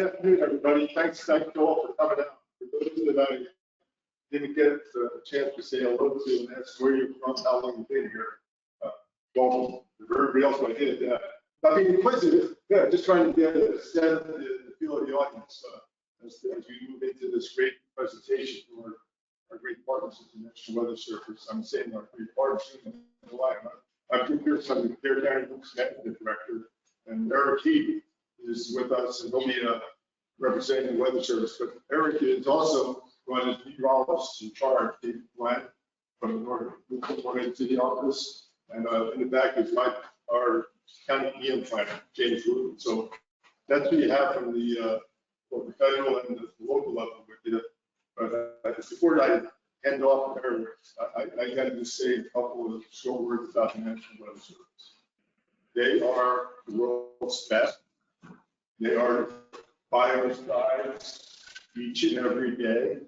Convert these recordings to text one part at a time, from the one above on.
afternoon, everybody. Thank you all for coming out. For those that I didn't get a chance to say hello to and ask where you're from, how long you've been here. Well, for everybody else, I did. Not being inquisitive, just trying to get a sense of the feel of the audience as we move into this great presentation for our great partners at the National Weather Service. I'm saying our great partners in Hawaii. I'm Jim Pearson, I'm the Dare County Books Management Director, and Eric Heath is with us, and he'll be representing the Weather Service. But Eric is also one of the meteorologists in charge, David Glenn, from the Northern City office. And in the back is our county EM planner, James Rubin. So that's what you have from the both the federal and the local level with you. But before I hand off to Eric, I got to just say a couple of short words about the National Weather Service. They are the world's best. They are by our sides each and every day,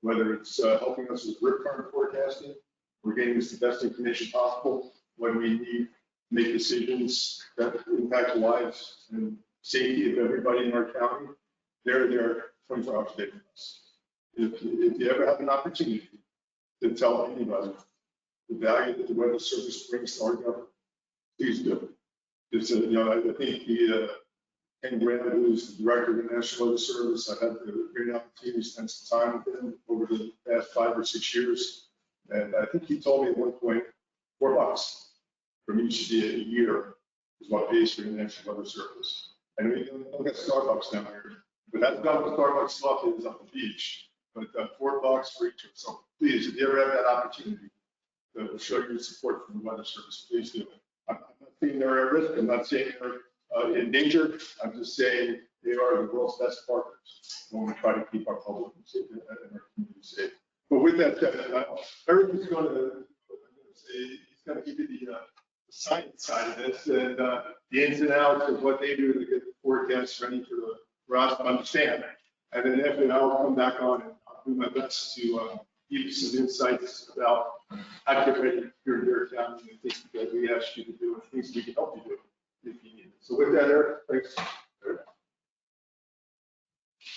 whether it's helping us with rip current forecasting, we're getting us the best information possible when we need to make decisions that impact the lives and safety of everybody in our county. They're there 24 hours a day for us. If you ever have an opportunity to tell anybody the value that the Weather Service brings to our government, please do it. It's I think Ken Graham, who's the director of the National Weather Service, I've had the great opportunity to spend some time with him over the past 5 or 6 years. And I think he told me at one point, $4 from each year is what pays for the National Weather Service. And we don't get Starbucks down here, but that's not what Starbucks stuff is on the beach. But $4 for each. So please, if you ever have that opportunity to show your support from the Weather Service, please do it. I'm not saying they're at risk. I'm not saying they're in danger. I'm just saying they are the world's best partners when we try to keep our public safe and our community safe. But with that said, Eric is going to give you the science side of this and the ins and outs of what they do to get the forecasts ready for us to understand. And then after that, I'll come back on and I'll do my best to give you some insights about how to get ready here in your county and things that we ask you to do and things we can help you do if you need it. So with that, Eric, thanks.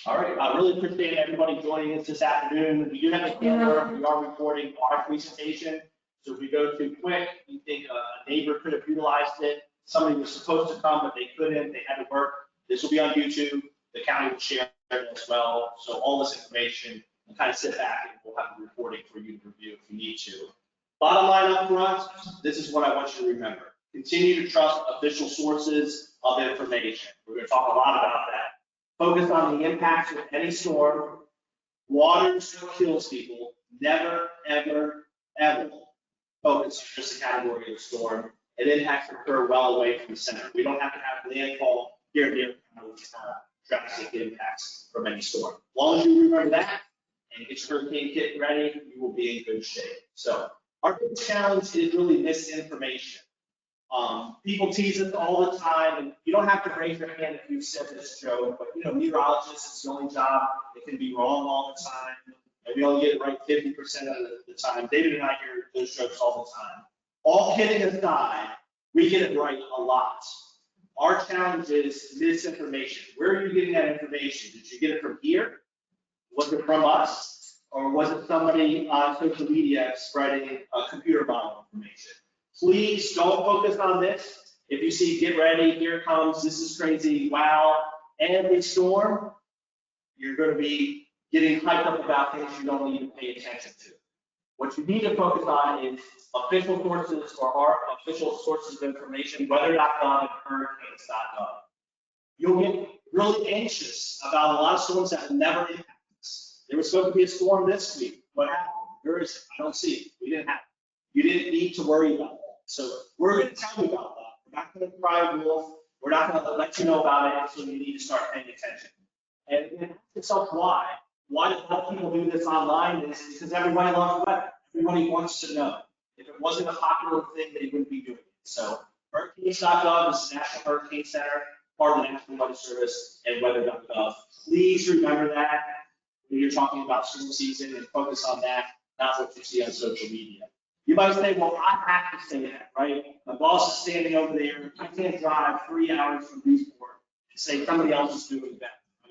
All right, I really appreciate everybody joining us this afternoon. We do have a camera. We are recording our presentation. So if we go too quick, you think a neighbor could have utilized it. Somebody was supposed to come, but they couldn't. They had to work. This will be on YouTube. The county will share it as well. So all this information, we'll kind of sit back and we'll have the recording for you to review if you need to. Bottom line up front, this is what I want you to remember. Continue to trust official sources of information. We're going to talk a lot about that. Focus on the impacts of any storm. Water still kills people. Never, ever, ever focus on just the category of storm. And impacts occur well away from the center. We don't have to have landfall here and there drastic impacts from any storm. As long as you remember that and get your hurricane kit ready, you will be in good shape. So our big challenge is really misinformation. People tease us all the time, and you don't have to raise your hand if you've said this joke, but meteorologists, it's the only job that can be wrong all the time, and we only get it right 50% of the time. David and I hear those jokes all the time. All kidding aside, we get it right a lot. Our challenge is misinformation. Where are you getting that information? Did you get it from here? Was it from us? Or was it somebody on social media spreading a computer model information? Please don't focus on this. If you see, get ready, here it comes, this is crazy, wow, and a storm, you're going to be getting hyped up about things you don't need to pay attention to. What you need to focus on is official sources or our official sources of information, weather.gov and hurricanes.gov. You'll get really anxious about a lot of storms that will never impact us. There was supposed to be a storm this week. What happened? Where is it? I don't see it. We didn't have it. You didn't need to worry about that. So we're going to tell you about that. We're not going to cry wolf. We're not going to let you know about it until you need to start paying attention. And ask yourself why. Why do a lot of people do this online? Is because everybody loves weather. Everybody wants to know. If it wasn't a popular thing, they wouldn't be doing it. So hurricanes.gov is the National Hurricane Center, part of the National Weather Service, and weather.gov. Please remember that when you're talking about storm season and focus on that, not what you see on social media. You might say, well, I have to say that, right? My boss is standing over there. I can't drive 3 hours from Newport and say somebody else is doing that.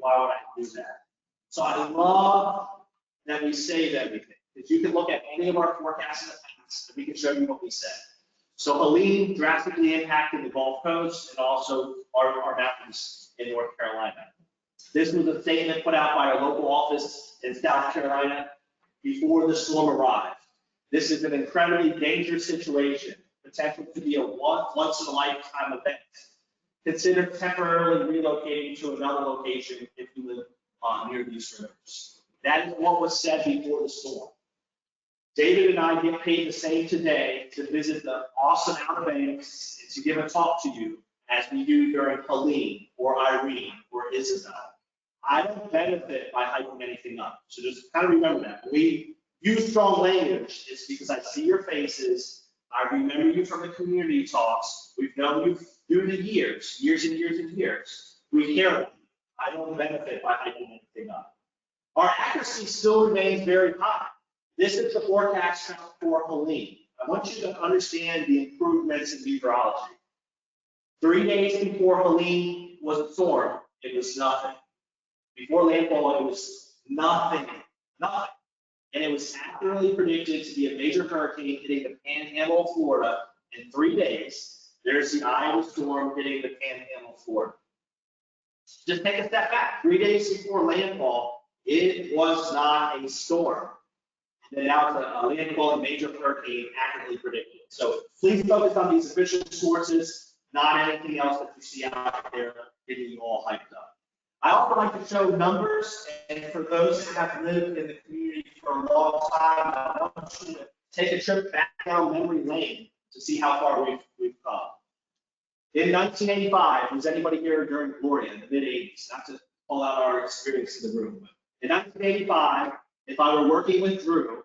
why would I do that? So I love that we save everything. If you can look at any of our forecasts in the past, and we can show you what we said. So Helene drastically impacted the Gulf Coast and also our mountains in North Carolina. This was a statement put out by our local office in South Carolina before the storm arrived. This is an incredibly dangerous situation, potential to be a once in a lifetime event. Consider temporarily relocating to another location if you live near these rivers. That is what was said before the storm. David and I get paid the same today to visit the awesome Outer Banks and to give a talk to you as we do during Helene or Irene or Isabel. I don't benefit by hyping anything up. So just kind of remember that. When we use strong language, it's because I see your faces. I remember you from the community talks. We've known you through the years and years and years. We care about you. I don't benefit by hyping anything up. Our accuracy still remains very high. This is the forecast for Helene. I want you to understand the improvements in meteorology. 3 days before Helene was a storm, it was nothing. Before landfall, it was nothing. And it was accurately predicted to be a major hurricane hitting the panhandle of Florida in 3 days. There's the eye of the storm hitting the panhandle of Florida. Just take a step back. 3 days before landfall, it was not a storm. And then now it's a landfall and major hurricane accurately predicted. So please focus on these official sources, not anything else that you see out there getting you all hyped up. I also like to show numbers, and for those who have lived in the community for a long time, I want you to take a trip back down memory lane to see how far we've come. In 1985, was anybody here during Gloria in the mid-80s? Not to pull out our experience in the room. In 1985, if I were working with Drew,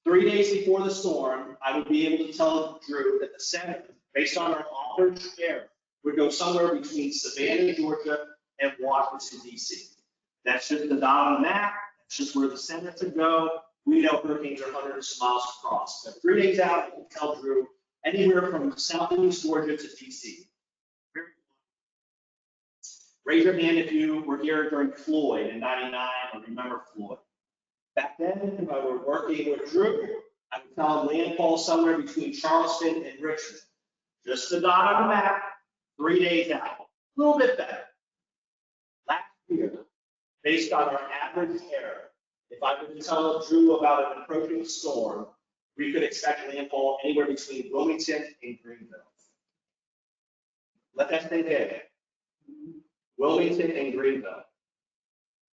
3 days before the storm, I would be able to tell Drew that the center, based on our average share, would go somewhere between Savannah, Georgia, and Washington, D.C. That's just the dot on the map. That's just where the center could go. We know hurricanes are hundreds of miles across. But 3 days out, I can tell Drew anywhere from southeast Georgia to D.C. Raise your hand if you were here during Floyd in '99 or remember Floyd. Back then, if I were working with Drew, I would tell him landfall somewhere between Charleston and Richmond. Just the dot on the map, 3 days out. A little bit better. Last year, based on our average error, if I could tell Drew about an approaching storm, we could expect landfall anywhere between Wilmington and Greenville. Let that stay there. Wilmington and Greenville.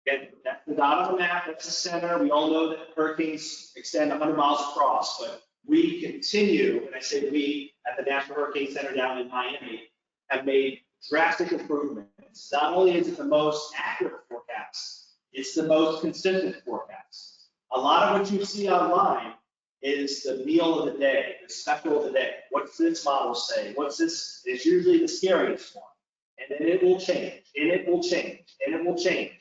Again, that's the dot on the map, that's the center. We all know that hurricanes extend 100 miles across, but we continue, and I say we, at the National Hurricane Center down in Miami, have made drastic improvements. Not only is it the most accurate forecast, it's the most consistent forecast. A lot of what you see online is the meal of the day, the special of the day. What's this model say? What's this? It's usually the scariest one. And then it will change, and it will change, and it will change.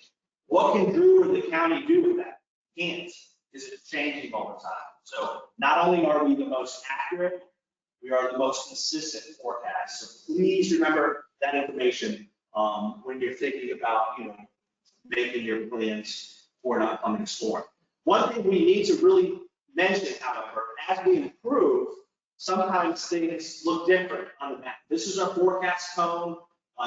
What can Drew or the county do with that? Can't, because it's changing all the time. So not only are we the most accurate, we are the most consistent forecast. So please remember that information when you're thinking about, making your plans for an upcoming storm. One thing we need to really mention, however, as we improve, sometimes things look different on the map. This is our forecast cone.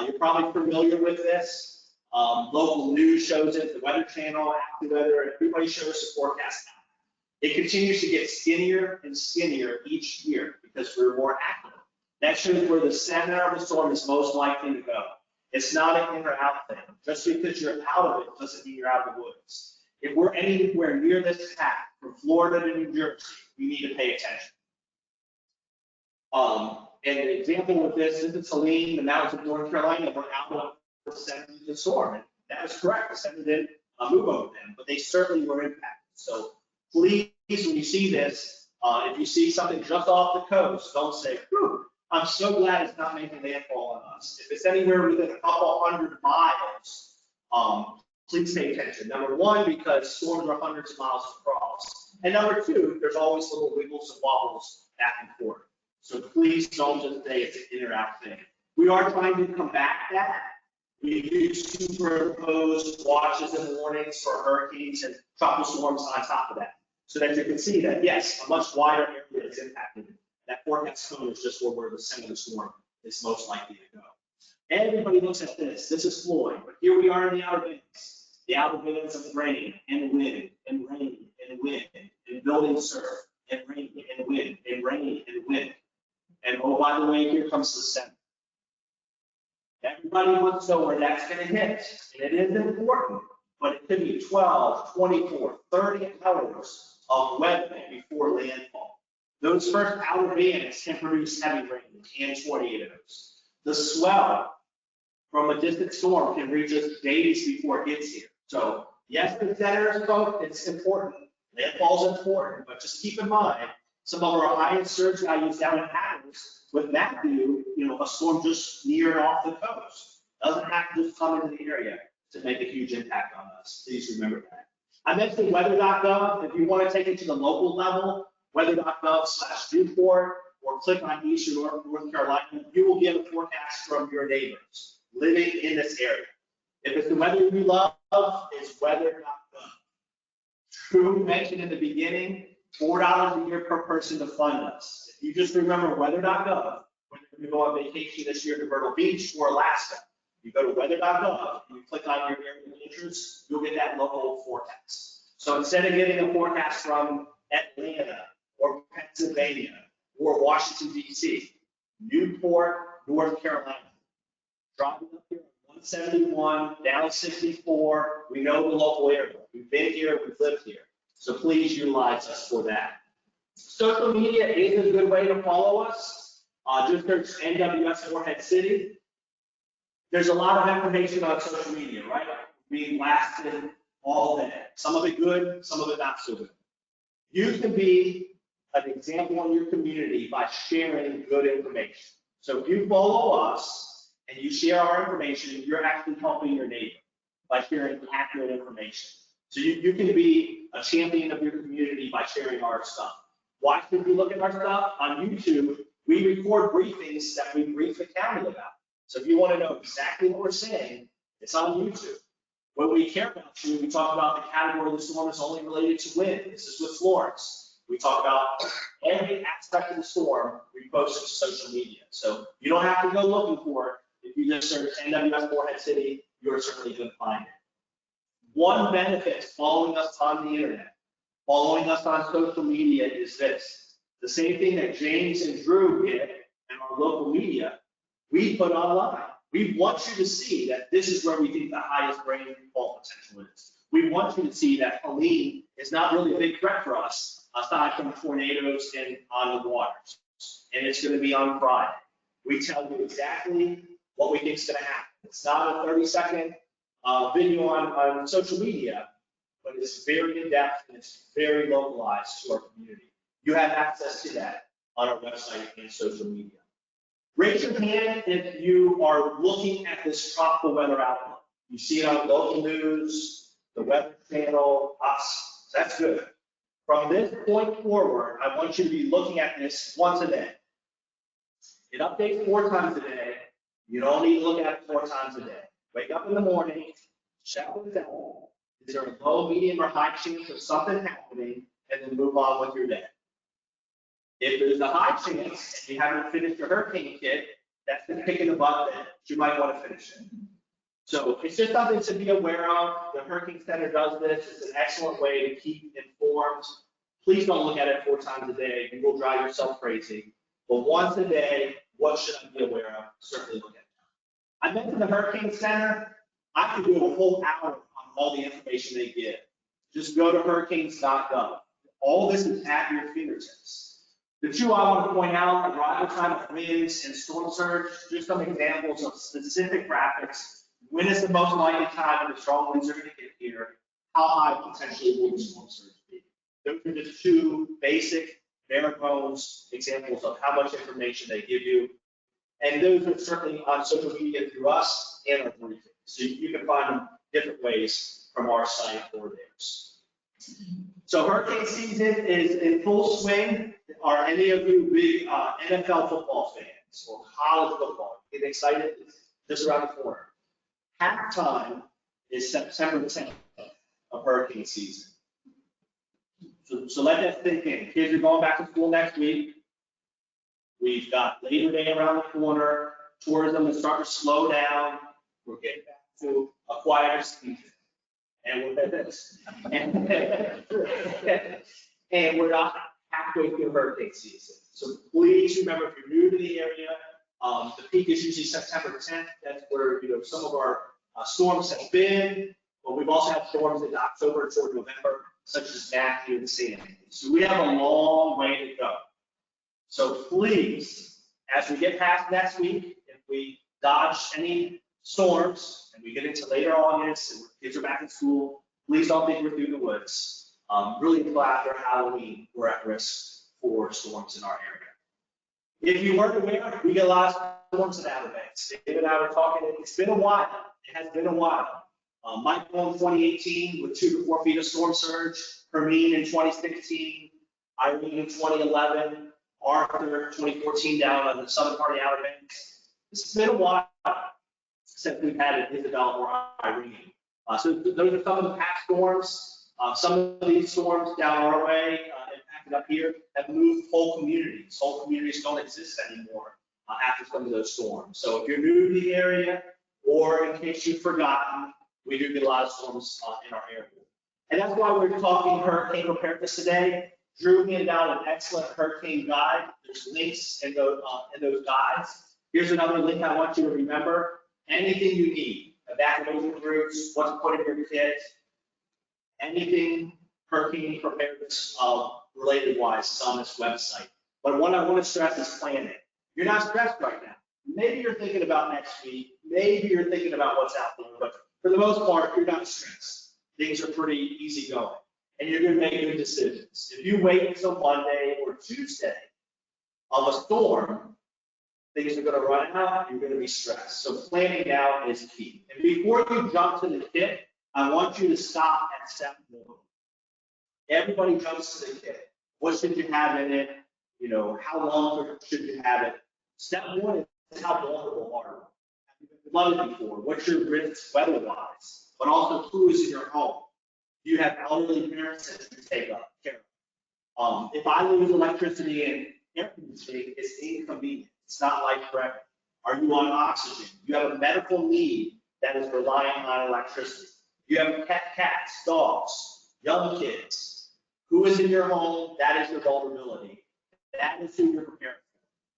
You're probably familiar with this. Local news shows it, the Weather Channel, AccuWeather, everybody shows the forecast now. It continues to get skinnier and skinnier each year because we're more accurate. That shows where the center of the storm is most likely to go. It's not an in or out thing. Just because you're out of it doesn't mean you're out of the woods. If we're anywhere near this path, from Florida to New Jersey, we need to pay attention. And an example with this is Helene, the mountains of North Carolina were out of the center of the storm. And that was correct. The center didn't move over them, but they certainly were impacted. So please, when you see this, if you see something just off the coast, don't say, "Whew, I'm so glad it's not making landfall on us." If it's anywhere within a couple hundred miles, please pay attention. Number one, because storms are hundreds of miles across. And number two, there's always little wiggles and wobbles back and forth. So please don't just say it's an in or out thing. We are trying to combat that. We do superimposed watches and warnings for hurricanes and tropical storms on top of that. So that you can see that, yes, a much wider area is impacted. That forecast cone is just where the center of the storm is most likely to go. Everybody looks at this. This is Floyd, but here we are in the outer bands. The outer bands of rain and wind and rain and wind and building surf and rain and wind and rain and wind. And oh, by the way, here comes the center. Everybody wants to know where that's going to hit. And it is important, but it could be 12, 24, 30 hours of weather before landfall. Those first outer bands can produce heavy rain and tornadoes. The swell from a distant storm can reach us days before it gets here. So yes, the center is both, it's important. Landfall is important, but just keep in mind, some of our highest surge values down in Adams with Matthew, a storm just near and off the coast. Doesn't have to just come into the area to make a huge impact on us. Please remember that. I mentioned weather.gov. If you want to take it to the local level, weather.gov/Newport, or click on Eastern North Carolina, you will get a forecast from your neighbors living in this area. If it's the weather you love, it's weather.gov. Drew mentioned in the beginning, $4 a year per person to fund us. If you just remember weather.gov, whether you go on vacation this year to Myrtle Beach or Alaska, you go to weather.gov, and you click on your area of interest, you'll get that local forecast. So instead of getting a forecast from Atlanta or Pennsylvania or Washington, D.C., Newport, North Carolina, dropping up here 171, down 64. We know the local area. We've been here, we've lived here. So please utilize us for that. Social media is a good way to follow us. Just search NWS Morehead City. There's a lot of information on social media, right? Being blasted all day. Some of it good, some of it not so good. You can be an example in your community by sharing good information. So if you follow us and you share our information, you're actually helping your neighbor by sharing accurate information. So you can be a champion of your community by sharing our stuff. Why should you look at our stuff? On YouTube, we record briefings that we brief the county about. So if you want to know exactly what we're saying, it's on YouTube. When we care about you, we talk about the category of the storm is only related to wind. This is with Florence. We talk about every aspect of the storm, we post it to social media. So you don't have to go looking for it. If you just search NWS Morehead City, you're certainly going to find it. One benefit following us on the internet, following us on social media is this. The same thing that James and Drew did in our local media, we put online. We want you to see that this is where we think the highest rainfall potential is. We want you to see that Helene is not really a big threat for us, aside from tornadoes and on the waters. And it's going to be on Friday. We tell you exactly what we think is going to happen. It's not a 30-second video on social media, but it's very in-depth and it's very localized to our community. You have access to that on our website and social media. Raise your hand if you are looking at this tropical weather outlook. You see it on local news, the Weather Channel, us. That's good. From this point forward, I want you to be looking at this once a day. It updates 4 times a day. You don't need to look at it 4 times a day. Wake up in the morning, check what's out. Is there a low, medium, or high chance of something happening, and then move on with your day. If there's a high chance and you haven't finished your hurricane kit, that's the kick in the butt that you might want to finish it. So it's just something to be aware of. The Hurricane Center does this. It's an excellent way to keep informed. Please don't look at it 4 times a day. You will drive yourself crazy. But once a day, what should I be aware of? Certainly look at it. I mentioned the Hurricane Center. I could do a whole hour on all the information they give. Just go to hurricanes.gov. All this is at your fingertips. The 2 I want to point out, arrival time of winds and storm surge, just some examples of specific graphics. When is the most likely time when the strong winds are going to get here? How high potentially will the storm surge be? Those are just 2 basic, bare bones examples of how much information they give you. And those are certainly on social media through us and our briefings. So you can find them different ways from our site or theirs. So hurricane season is in full swing. Are any of you big NFL football fans or college football? Get excited? It's just around the corner. Halftime is September 10th of hurricane season. So let that sink in. Kids are going back to school next week. We've got Labor Day around the corner. Tourism is starting to slow down. We're getting back to a quieter season. And we're not halfway through hurricane season. So please remember, if you're new to the area, the peak is usually September 10th. That's where, some of our storms have been, but we've also had storms in October toward November, such as Matthew and Sandy. So we have a long way to go. So please, as we get past next week, if we dodge any storms and we get into later August and kids are back in school, please don't think we're through the woods. Really until after Halloween, we're at risk for storms in our area. If you weren't aware, we get a lot of storms in Outer Banks. David and I were talking, it's been a while. It has been a while. Michael in 2018 with 2 to 4 feet of storm surge, Hermine in 2016, Irene in 2011, Arthur 2014 down on the southern part of the Outer Banks. It's been a while since we've had Isabel or Irene. So those are some of the past storms. Some of these storms down our way, impacted up here, have moved whole communities. Whole communities don't exist anymore after some of those storms. So if you're new to the area, or in case you've forgotten, we do get a lot of storms in our area. And that's why we're talking hurricane preparedness today. Drew handed out an excellent hurricane guide. There's links in those guides. Here's another link I want you to remember. Anything you need, evacuation routes, what to put in your kit, anything hurricane preparedness related wise is on this website. But what I want to stress is planning. You're not stressed right now. Maybe you're thinking about next week. Maybe you're thinking about what's out there. But for the most part, you're not stressed. Things are pretty easy going. And you're going to make good decisions. If you wait until Monday or Tuesday of a storm, things are going to run out. You're going to be stressed. So planning now is key. And before you jump to the kit, I want you to stop at step 1. Everybody jumps to the kit. What should you have in it? How long should you have it? Step 1 is how vulnerable are you? Have you been flooded before? What's your risk weather-wise? But also, who is in your home? Do you have elderly parents that you take care of? If I lose electricity and air conditioning, it's inconvenient. It's not life-threatening. Are you on oxygen? You have a medical need that is relying on electricity. You have cats, dogs, young kids. Who is in your home? That is your vulnerability. That is who you're preparing for.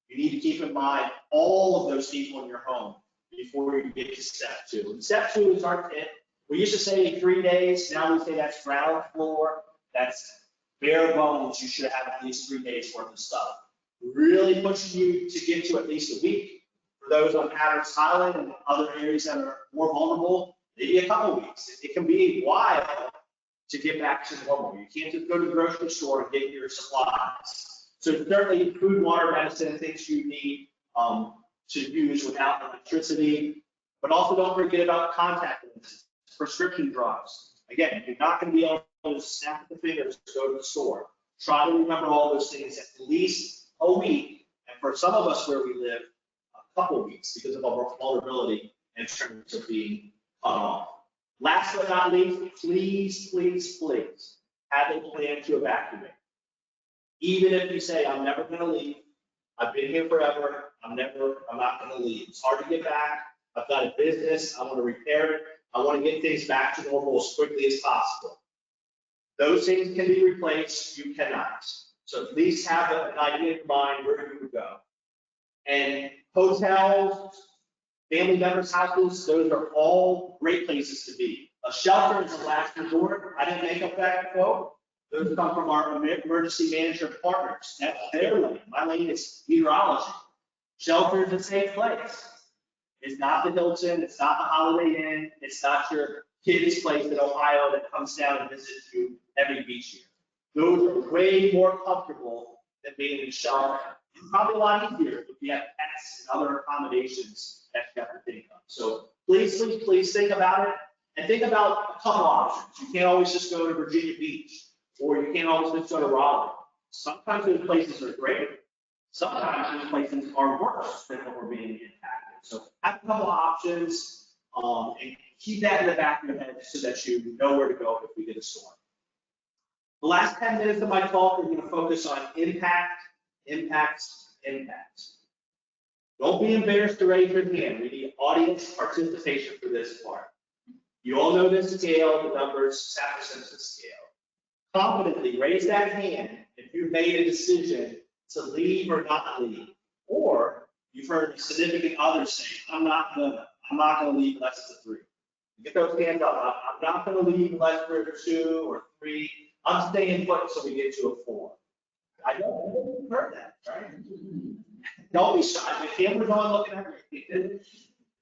You need to keep in mind all of those people in your home before you get to step 2. And step 2 is our kit. We used to say 3 days. Now we say that's ground floor. That's bare bones. You should have at least 3 days worth of stuff. Really pushing you to get to at least a week. For those on Adams Island and other areas that are more vulnerable, maybe a couple weeks. It can be a while to get back to normal. You can't just go to the grocery store and get your supplies. So certainly food, water, medicine, things you need to use without electricity. But also don't forget about contact lenses, prescription drugs. Again, you're not going to be able to snap the fingers to go to the store. Try to remember all those things at least a week. And for some of us where we live, a couple of weeks because of our vulnerability in terms of being cut off. Last but not least, please, please, please have a plan to evacuate. Even if you say, I'm never going to leave, I've been here forever, I'm not going to leave. It's hard to get back. I've got a business, I want to repair it. I want to get things back to normal as quickly as possible. Those things can be replaced, you cannot. So at least have an idea in mind where you would go. And hotels, family members' houses, those are all great places to be. A shelter is a last resort. I didn't make up that quote. Those come from our emergency management partners. That's their lane. My lane is meteorology. Shelter is a safe place. It's not the Hilton. It's not the Holiday Inn. It's not your kid's place in Ohio that comes down and visits you every beach year. Those are way more comfortable than being in a shelter. It's probably a lot easier if you have pets and other accommodations that you have to think of. So please, please, please think about it and think about a couple options. You can't always just go to Virginia Beach or you can't always just go to Raleigh. Sometimes those places are great. Sometimes those places are worse than what we're being impacted. So have a couple of options. And keep that in the back of your head so that you know where to go if we get a storm. The last 10 minutes of my talk, we're going to focus on impact, impacts, impacts. Don't be embarrassed to raise your hand. We need audience participation for this part. You all know this scale, the numbers, Saffir-Simpson scale. Confidently raise that hand if you made a decision to leave or not leave. Or you've heard significant others say, I'm not gonna leave unless it's a 3. Get those hands up. I'm not gonna leave unless we're 2 or 3. I'm staying put until we get to a 4. I know you've heard that, right? Don't be shy. The camera's on looking at me.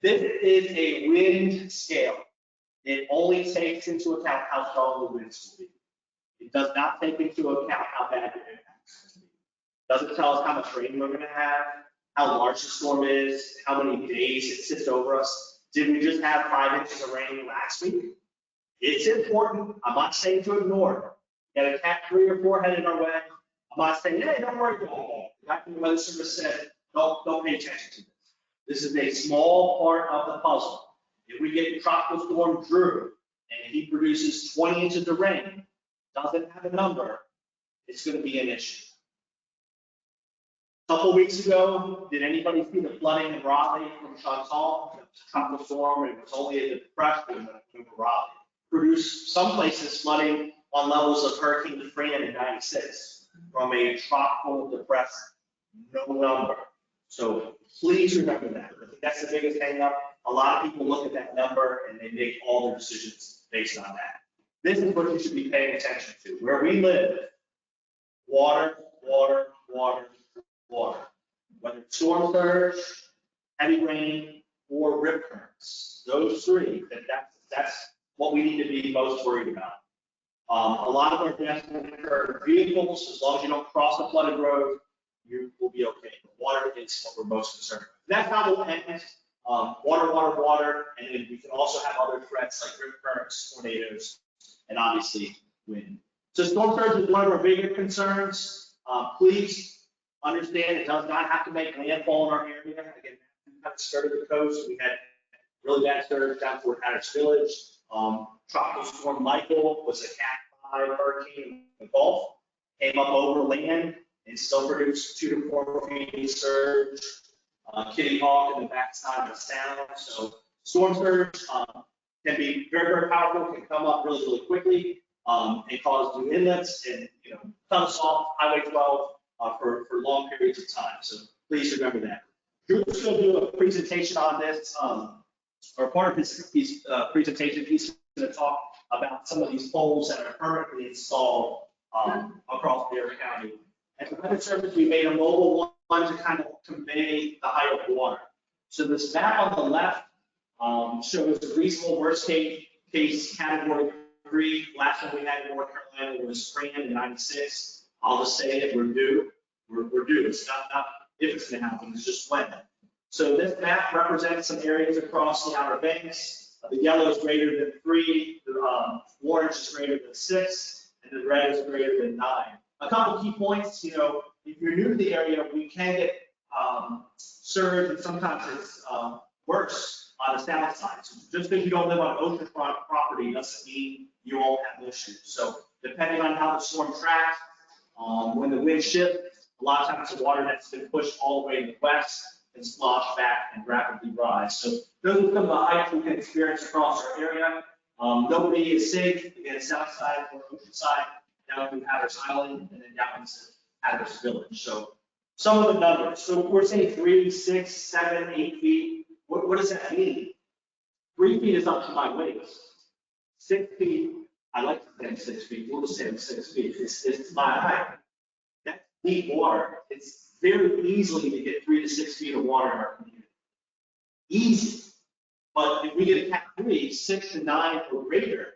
This is a wind scale. It only takes into account how strong the winds will be. It does not take into account how bad your impacts will be. Doesn't tell us how much rain we're gonna have, how large the storm is, how many days it sits over us. Did we just have 5 inches of rain last week? It's important. I'm not saying to ignore it. Got a cat 3 or 4 headed our way. I'm not saying, hey, don't worry about it. Like the weather service said, don't pay attention to this. This is a small part of the puzzle. If we get Tropical Storm Drew and he produces 20 inches of rain, doesn't have a number, it's going to be an issue. A couple weeks ago, did anybody see the flooding in Raleigh from Chantal? It was a tropical storm, and it was only a depression when it came to Raleigh. Produced some places flooding on levels of Hurricane Fran in '96 from a tropical depression. No number. So please remember that. I think that's the biggest hang up. A lot of people look at that number and they make all their decisions based on that. This is what you should be paying attention to. Where we live, water, water, water, water. Whether it's storm surge, heavy rain, or rip currents. Those 3, that's what we need to be most worried about. A lot of our deaths will occur in vehicles. As long as you don't cross a flooded road, you will be okay. Water is what we're most concerned with. That's how we'll end. Water, water, water, and then we can also have other threats like rip currents, tornadoes, and obviously wind. So storm surge is one of our bigger concerns. Please understand it does not have to make landfall in our area. Again, we kind of skirted the coast. We had really bad surge down toward Hatteras Village. Tropical Storm Michael was a Cat 5 hurricane in the Gulf, came up over land and still produced 2 to 4 feet surge. Kitty Hawk in the backside of the sound. So storm surge can be very, very powerful, can come up really, really quickly and cause new inlets and cut us off Highway 12 for long periods of time. So please remember that. Drew's going to do a presentation on this, or part of his presentation, he's going to talk about some of these poles that are permanently installed across Bear County. At the Weather Service, we made a mobile one to kind of convey the height of water. So this map on the left shows the reasonable worst case category 3. Last one we had in North Carolina was Fran in '96. I'll just say it, we're due. We're due. It's not if it's going to happen, it's just when. So this map represents some areas across the Outer Banks. The yellow is greater than 3, the orange is greater than 6, and the red is greater than 9. A couple key points, if you're new to the area, we can get surge, and sometimes it's worse on the south side. So just because you don't live on oceanfront property doesn't mean you won't have issues. So depending on how the storm tracks, when the wind shifts, a lot of times the water that's been pushed all the way to the west and slosh back and rapidly rise. So those are some of the heights we can experience across our area. Nobody is safe, again, south side or ocean side, down through Hatteras Island, and then down into Hatteras Village. So some of the numbers. So we're saying 3, 6, 7, 8 feet. What does that mean? 3 feet is up to my waist. 6 feet, I like to say 6 feet. We'll just say 6 feet. It's my height. That's deep water. It's very easily to get 3 to 6 feet of water in our community. Easy. But if we get a Cat 3, 6 to 9 or greater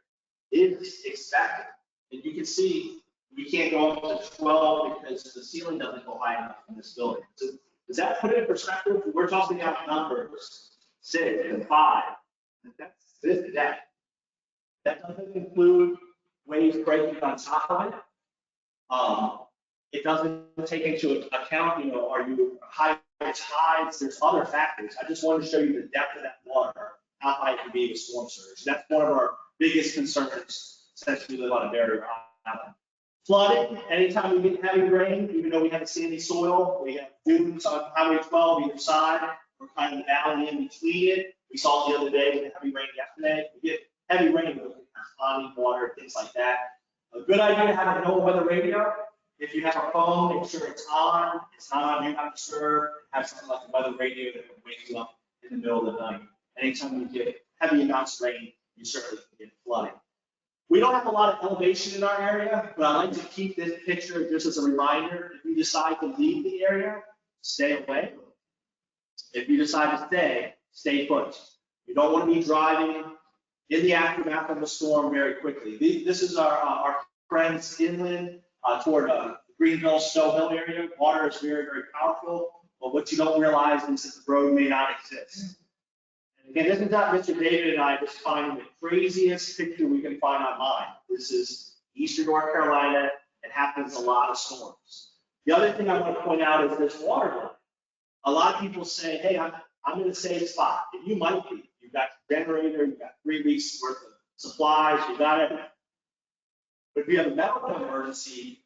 is expected. And you can see we can't go up to 12 because the ceiling doesn't go high enough in this building. So does that put it in perspective? We're talking about numbers 6 and 5. That's this depth. That doesn't include waves breaking on top of it. It doesn't take into account, are you high tides? There's other factors. I just wanted to show you the depth of that water, how high it can be with storm surge. That's one of our biggest concerns since we live on a barrier island. Flooding, anytime we get heavy rain, even though we have a sandy soil, we have dunes on Highway 12 either side, or kind of the valley in between it. We saw the other day with the heavy rain yesterday. We get heavy rain, with ponding water, things like that. A good idea to have a NOAA radio. If you have a phone, make sure it's on. It's not on Do Not Disturb. Have something like a weather radio that will wake you up in the middle of the night. Anytime you get heavy amounts of rain, you certainly can get flooding. We don't have a lot of elevation in our area, but I like to keep this picture just as a reminder. If you decide to leave the area, stay away. If you decide to stay put. You don't want to be driving in the aftermath of the storm very quickly. This is our friends inland toward Greenville, Snow Hill area. Water is very, very powerful, but what you don't realize is that the road may not exist. And again, this is not Mr. David and I just finding the craziest picture we can find online. This is eastern North Carolina. It happens a lot of storms. The other thing I want to point out is this water line. A lot of people say, hey, I'm in a safe spot. And you might be. You've got your generator, you've got 3 weeks worth of supplies, you got everything. But if you have a medical emergency,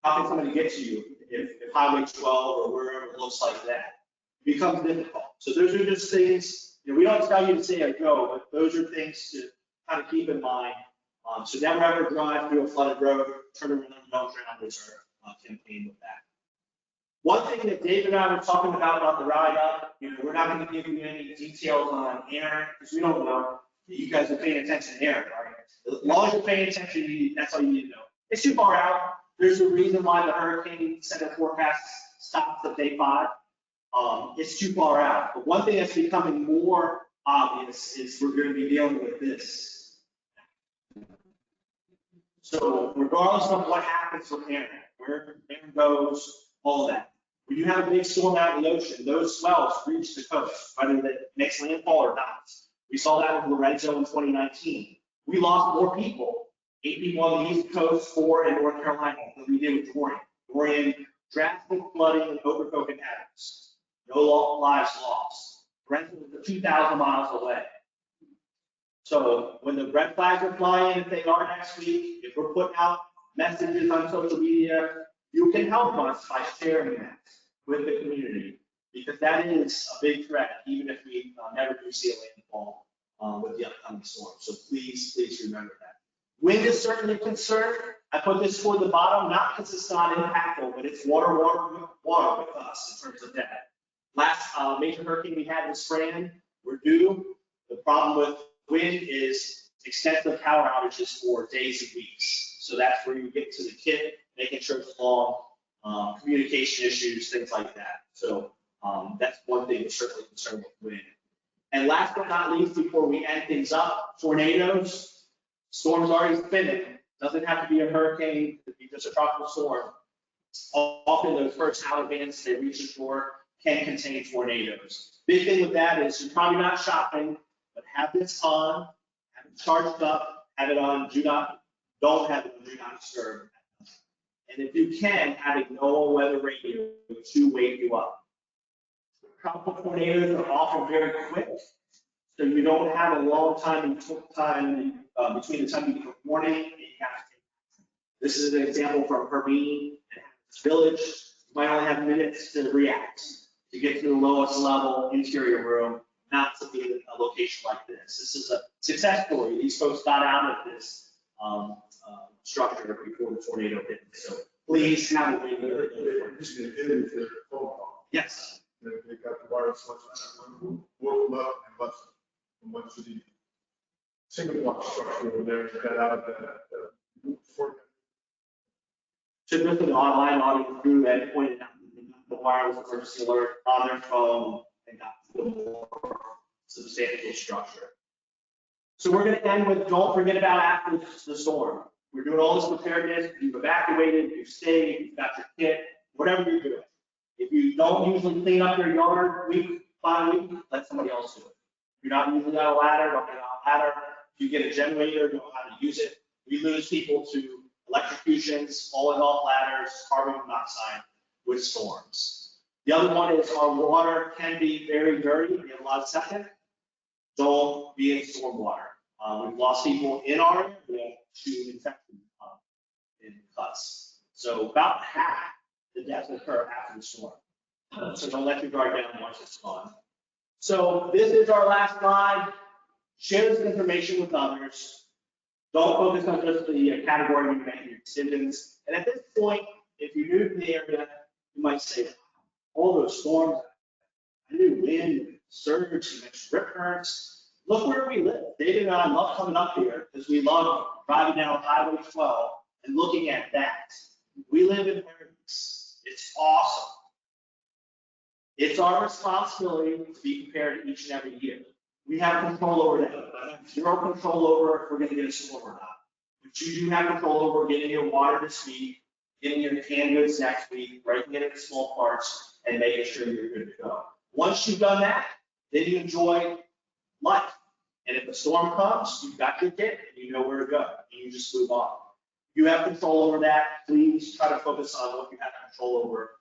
how can somebody get to you if Highway 12 or wherever it looks like that? It becomes difficult. So those are just things, we don't tell you to say or go, but those are things to kind of keep in mind. So never ever drive through a flooded road, turn around and don't drown is our campaign with that. One thing that Dave and I were talking about the ride up, we're not going to give you any details on Aaron, because we don't know. You guys are paying attention to Aaron, right? As long as you're paying attention, that's all you need to know. It's too far out. There's a reason why the hurricane center forecast stops at day 5. It's too far out. But one thing that's becoming more obvious is we're going to be dealing with this. So regardless of what happens with Aaron, where Aaron goes, all of that. When you have a big storm out in the ocean, those swells reach the coast, whether that makes landfall or not. We saw that with Lorenzo in 2019. We lost more people, 8 people on the East Coast, 4 in North Carolina, than we did with Dorian. Dorian, drastic flooding and overflow patterns. No lives lost. Lorenzo was 2,000 miles away. So when the red flags are flying, if they are next week, if we're putting out messages on social media, you can help us by sharing that with the community, because that is a big threat, even if we never do see a landfall with the upcoming storm. So please remember that. Wind is certainly a concern. I put this toward the bottom, not because it's not impactful, but it's water with us in terms of that. Last major hurricane we had in Fran, we're due. The problem with wind is extensive power outages for days and weeks. So that's where you get to the kit, making sure it's long, communication issues, things like that. So that's one thing we're certainly concerned with wind. And last but not least, before we end things up, tornadoes. Storms already spinning. Doesn't have to be a hurricane, it could be just a tropical storm. Often those first outer bands they reach the shore can contain tornadoes. Big thing with that is you're probably not shopping, but have this on, have it charged up, have it on don't have it on Do Not Disturb. And if you can, have a NOAA weather radio to wake you up. Tropical tornadoes are often very quick, so you don't have a long time between the time you get warning and you have to take action. This is an example from Hermine and its village. You might only have minutes to react, to get to the lowest level interior room, not to be in a location like this. This is a success story. These folks got out of this structure before the tornado hit. So please have a radio. Yes. They got the wire switch on, woke them up and went to the single block structure over there, got out of the So just an online audience group that pointed out the wireless emergency alert on their phone and got to the more substantial structure. So we're going to end with don't forget about after the storm. We're doing all this preparedness. You've evacuated, you've stayed, you've got your kit, whatever you're doing. If you don't usually clean up your yard week by week, let somebody else do it. If you're not using a ladder, don't get on a ladder. If you get a generator, know how to use it. We lose people to electrocutions, falling off ladders, carbon monoxide with storms. The other one is our water can be very dirty in a lot of septic. don't be in stormwater. We've lost people in our area, we have 2 infected in cuts. So about half the deaths occur after the storm. So don't let your guard down once it's gone. So this is our last slide. Share this information with others. Don't focus on just the category when you make your decisions. And at this point, if you're new to the area, you might say, all those storms, I knew wind, surge, you mentioned rip currents. Look where we live. David and I love coming up here because we love driving down Highway 12 and looking at that. We live in paradise. It's awesome. It's our responsibility to be prepared each and every year. We have control over that. I have zero control over if we're going to get a storm or not. But you do have control over getting your water this week, getting your canned goods next week, breaking it into small parts, and making sure you're good to go. Once you've done that, then you enjoy life. And if a storm comes, you've got your kit and you know where to go, and you just move on. You have control over that. Please try to focus on what you have control over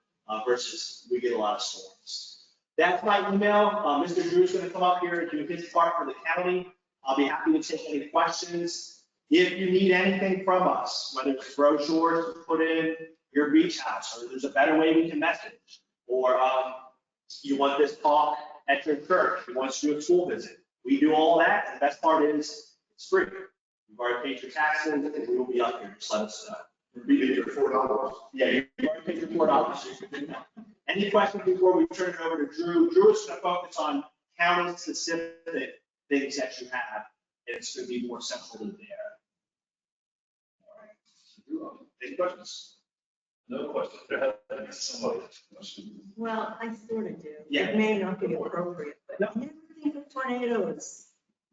versus we get a lot of storms. That's my email. Mr. Drew's going to come up here and do his part for the county. I'll be happy to take any questions. If you need anything from us, whether it's brochures to put in your beach house, or there's a better way we can message, or you want this talk at your church, you want us to do a school visit, we do all that. And the best part is it's free. You've already paid your taxes, and we will be up here. Just let us know. You paid your $4. Yeah, you've already paid your $4. So you can do that. Any questions before we turn it over to Drew? Drew is going to focus on county-specific things that you have. It's going to be more central in there. All right. Drew, any questions? No questions. There has to be some other questions. Well, I sort of do. Yeah. It may not be appropriate, but I never think of tornadoes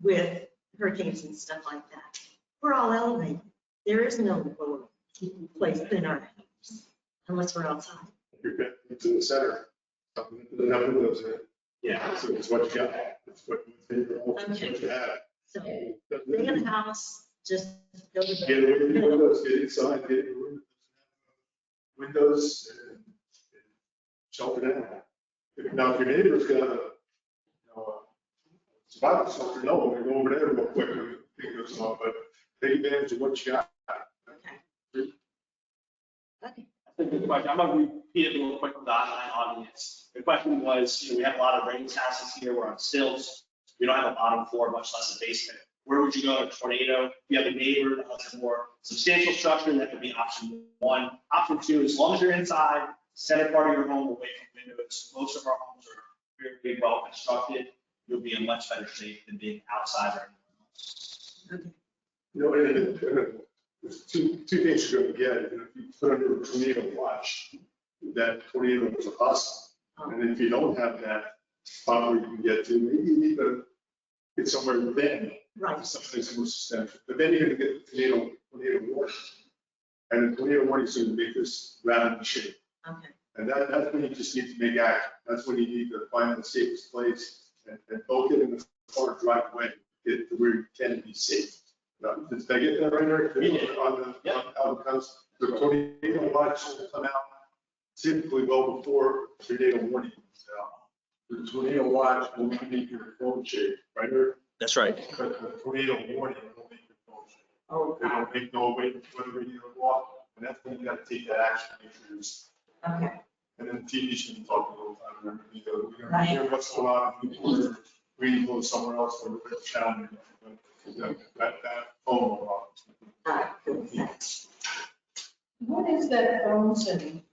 with hurricanes and stuff like that. We're all elevated. There is no lower place than our house unless we're outside. You're into the center. Something that doesn't have windows in it. Yeah. So it's what you got. It's what you have. So big a house, just go to Get bed. away from the windows, get inside, get in the room. Windows and shelter down. Now, if your neighbor's got a, survival shelter, no, we go over there real quick when it goes on, but take advantage of what you got. Okay. Okay. That's a good question. I'm going to repeat it real quick for the online audience. The question was, we have a lot of range houses here. We're on stilts. We don't have a bottom floor, much less a basement. Where would you go in a tornado? If you have a neighbor that has a more substantial structure, that could be option 1. Option 2, as long as you're inside, center part of your home away from windows. Most of our homes are very well constructed. You'll be in much better shape than being outside or anywhere else. Okay. And there's two things you're gonna get. If you put under a tornado watch, that tornado is a bust. And if you don't have that spot where you can get to, maybe you need to get somewhere within. Right. Something's more substantial. But then you're gonna get the tornado warning. And the tornado warning is gonna make this rapid shape. Okay. And that's when you just need to make action. That's when you need to find the safest place and both get in the car, drive away, get to where you can be safe. Did I get that right, Eric? On how it comes, the tornado watch will come out typically well before tornado warning comes out. The tornado watch will make your phone shake, right, Eric? That's right. But the tornado warning will make your phone shake. Oh, It'll make no way whether you walk, and that's when you gotta take that action, make sure you're safe. okay. And then TV should be talking all the time. We're Right. hear what's going on. We're reading go somewhere else or we're challenging. That phone will All right, good, thanks. What is that phone setting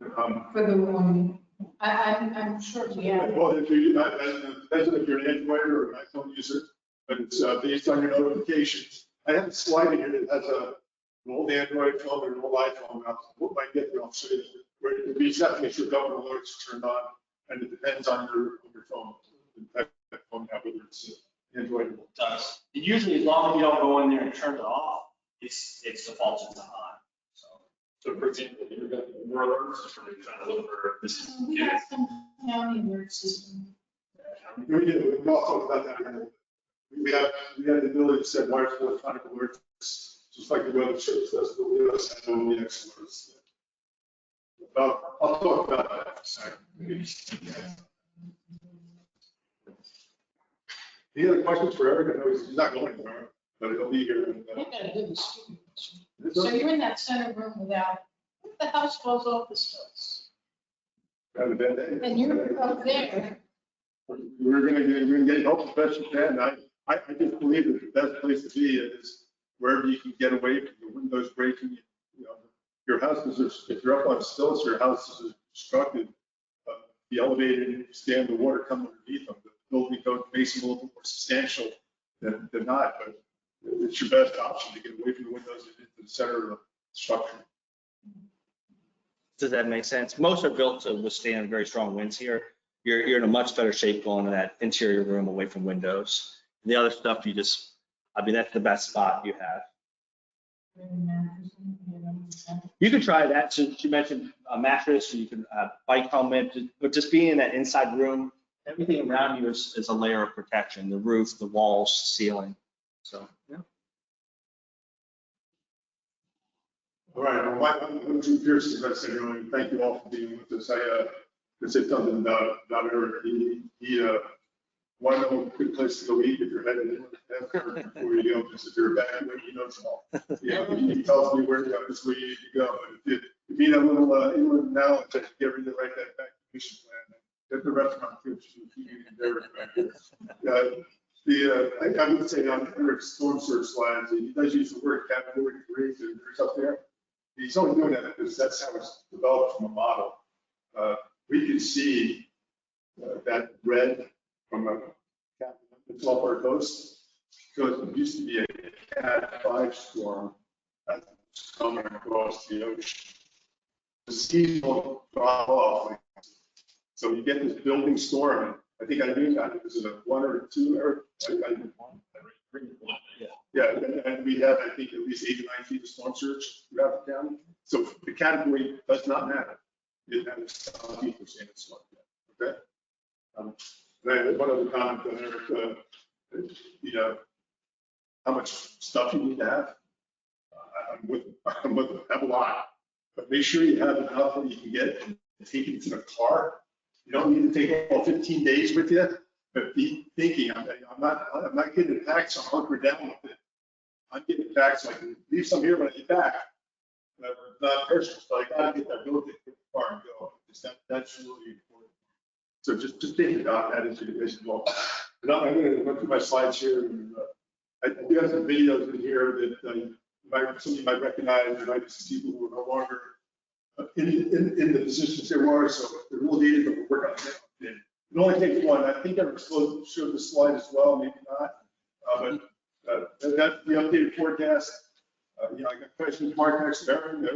rock. for the warning? I'm sure we have. Well, if you, depends on if you're an Android or an iPhone user, but it's based on your notifications. I have a slide in here that has an old Android phone or an old iPhone. What might get there, I'll show you. Where it be set to make sure government alerts are turned on, and it depends on your phone. The type of phone you have, whether it's Android. It does. And usually, as long as you don't go in there and turn it off, it's defaults to on. So for example, you're going to more alerts or you're trying to look for this. We have some county alert system. We do, we all talk about that. We have the ability to set wireless electronic alerts, just like the weather service does, but we also have OEX alerts. I'll talk about that in a second. Any other questions for Eric? I know he's not going anywhere, but he'll be here. They've got to do the students. So you're in that center room without, what the house falls off the stilts? Have a bad day. And you're up there. We're gonna get help as best you can. I just believe that the best place to be is wherever you can get away from the windows breaking. You know, your houses are, if you're up on stilts, your houses are constructed, the elevated, stand the water coming underneath them. The building code makes them a little bit more substantial than not, but it's your best option to get away from the windows and into the center of the structure. Does that make sense? Most are built to withstand very strong winds here. You're in a much better shape going to that interior room away from windows. The other stuff you just, I mean, that's the best spot you have. You could try that. So she mentioned a mattress, or you can bike helmet, but just being in that inside room, everything around you is a layer of protection, the roof, the walls, ceiling. So, yeah. All right, well, I'm Drew Pierce, as I said earlier. Thank you all for being with us. I could say something about Eric. He wanted to know a good place to go eat if you're headed in before you go, just if you're evacuating, he knows it all. Yeah, he tells me where to go, just where you need to go. But if you need a little inland knowledge, I should get ready to write that evacuation plan. Get the restaurant too, you can do it back here. I would say on Eric's storm surge slides, he does use the word category 3, so there's up there. He's only doing that because that's how it's developed from a model. We can see that red from a it's off our coast. So it used to be a Cat 5 storm that's coming across the ocean. The seas will drop off. So you get this building storm. I think I knew that. Was it a 1 or a 2? Or I did 1. Yeah, and we have, I think, at least 8 to 9 feet of storm surge throughout the county. So the category does not matter. It matters how people say it's like that. Okay. And one other comment on Eric, you know, how much stuff you need to have. I'm with have a lot, but make sure you have enough that you can get and take it to the car. You don't need to take all 15 days with you, but be thinking, I'm not getting it packed, so I'm hunkered down with it. I'm getting it packed so I can leave some here when I get back. Not personal, so I gotta get that real quick to the car and go. That's really important. So just think about that as well. And I'm going to go through my slides here. I do have some videos in here that some of you might recognize. There might be some people who are no longer in the positions they were, so they're real needed, but we're working on it. It only takes one. I think I showed the slide as well, maybe not. But that's the updated forecast. You know, I got questions, Mark, next to Aaron.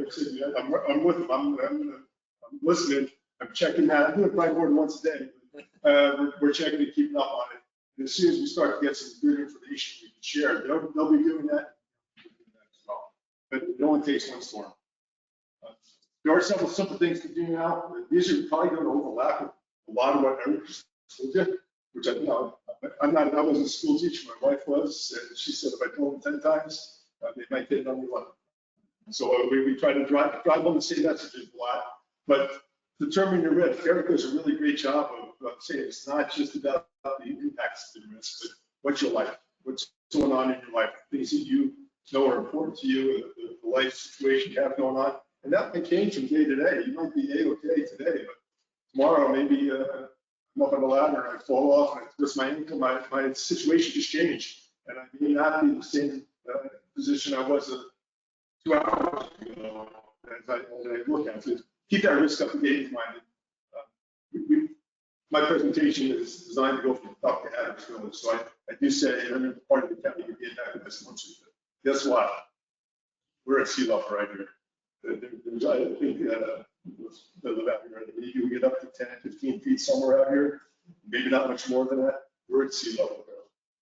I'm with them. I'm listening. I'm checking that. I'm doing it probably more than once a day. We're checking and keeping up on it. And as soon as we start to get some good information, we can share it. They'll be doing that as well. But it only takes one storm. There are several simple things to do now. These are probably going to overlap with a lot of what Eric did, which I wasn't a school teacher. My wife was, and she said if I told them 10 times, they might get it on the 11. So we try to drive home the same messages a lot. But determine your risk. Eric does a really great job of saying it's not just about the impacts to the risk, but what's your life, what's going on in your life, things that you know are important to you, the life situation you have going on. And that can change from day to day. You might be okay today, but tomorrow maybe I'm up on a ladder and I fall off and I twist my ankle. My situation just changed, and I may not be in the same position I was 2 hours ago as I look at it. Keep that risk up to date in mind. My presentation is designed to go from top to Adams Village, so I do say every part of the county can get back to this once. Guess what? We're at sea level right here. There's, I think, live out here. You can get up to 10, 15 feet somewhere out here, maybe not much more than that. We're at sea level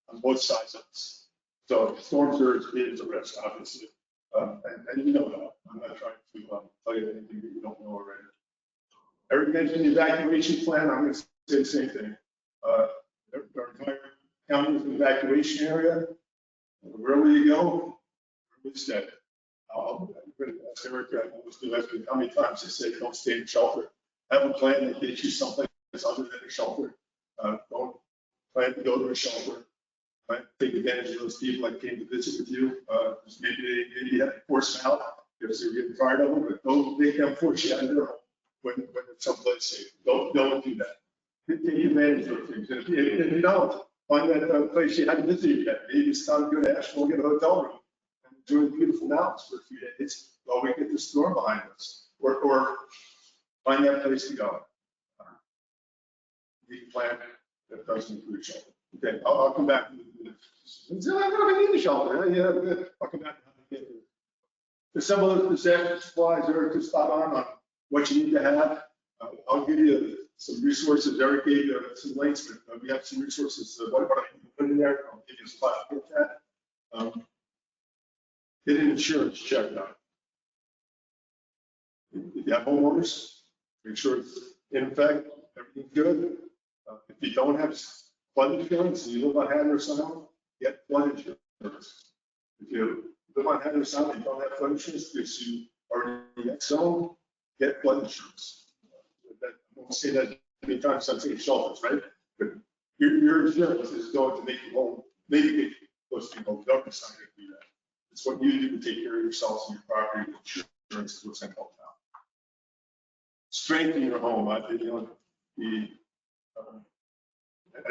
on both sides of us. So storm surge is a risk, obviously. And you know that. I'm not trying to tell you anything that you don't know already. Eric mentioned the evacuation plan. I'm going to say the same thing. Our entire county is an evacuation area. Wherever you go, where we stay. I'm going to ask Eric, how many times they say don't stay in shelter. Have a plan that gets you someplace other than a shelter. Don't plan to go to a shelter. take advantage of those people that came to visit with you. Just maybe you had to force them out because they were getting tired of them, but don't make them force you out of their home when it's someplace safe. Don't do that. Take advantage of things. And if you don't find that place you hadn't visited yet, maybe it's time to go to Asheville, get a hotel room and enjoy the beautiful mountains for a few days while we get the storm behind us, or find that place to go. You can plan that doesn't include shelter. Okay, I'll come back to this. I don't need a shelter. Yeah, I'll come back to how to get there. Some of those disaster supplies are just spot on what you need to have. I'll give you some resources. Eric gave you some links, but we have some resources. What I put in there, I'll give you a spot to get that. Get an insurance check done. If you have homeowners, make sure it's in effect, everything's good. If you don't have flood insurance, and you live on Hatteras Sound, get flood insurance. If you live on Hatteras Sound and you don't have flood insurance because you are in the X zone, get flood insurance. I won't say that many times on safe shelters, right? But your insurance is going to make you home, maybe get close to home. The government's not going to do that. It's what you do to take care of yourselves and your property. Insurance is what's going to help out. Strengthen your home. I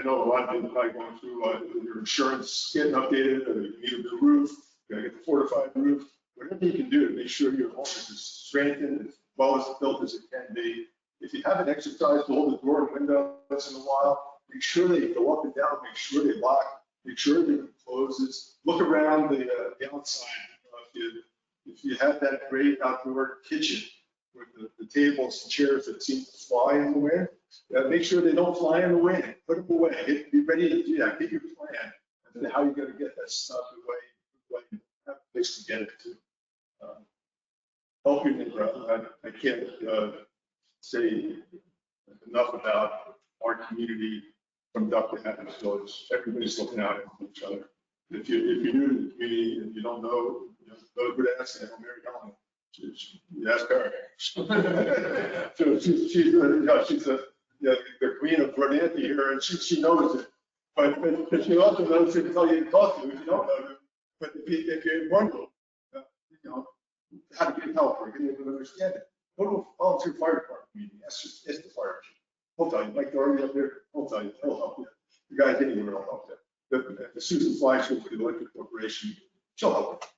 know a lot of people probably going through your insurance getting updated, or you need a new roof, you gotta get the fortified roof, whatever you can do to make sure your home is as strengthened, as well as built as it can be. If you haven't exercised to hold the door and window once in a while, make sure they go up and down, make sure they lock, make sure everything closes. Look around the outside. If you have that great outdoor kitchen with the tables and chairs that seem to fly in the wind, make sure they don't fly in the wind. Put them away. Be ready to do that. Get your plan and how you're going to get that stuff away. Have a place to get it to. Help your neighbor. I can't say enough about our community from Duck to Hatteras Village. Everybody's looking out for each other. If you're new to the community and you don't know, who to ask, I know Mary Ellen. You ask her. So she's the queen of Rodanthe here, and she knows it. But she also knows to tell you to talk to if you don't know them. But if you wonder, how to get help or get able to understand it, go to a volunteer fire department meeting. That's just the fire chief. He'll tell you. Mike Doherty up there, he'll tell you. He'll help you. The guys anywhere will help you. The Susan Fleischman for the Electric Corporation, she'll help you.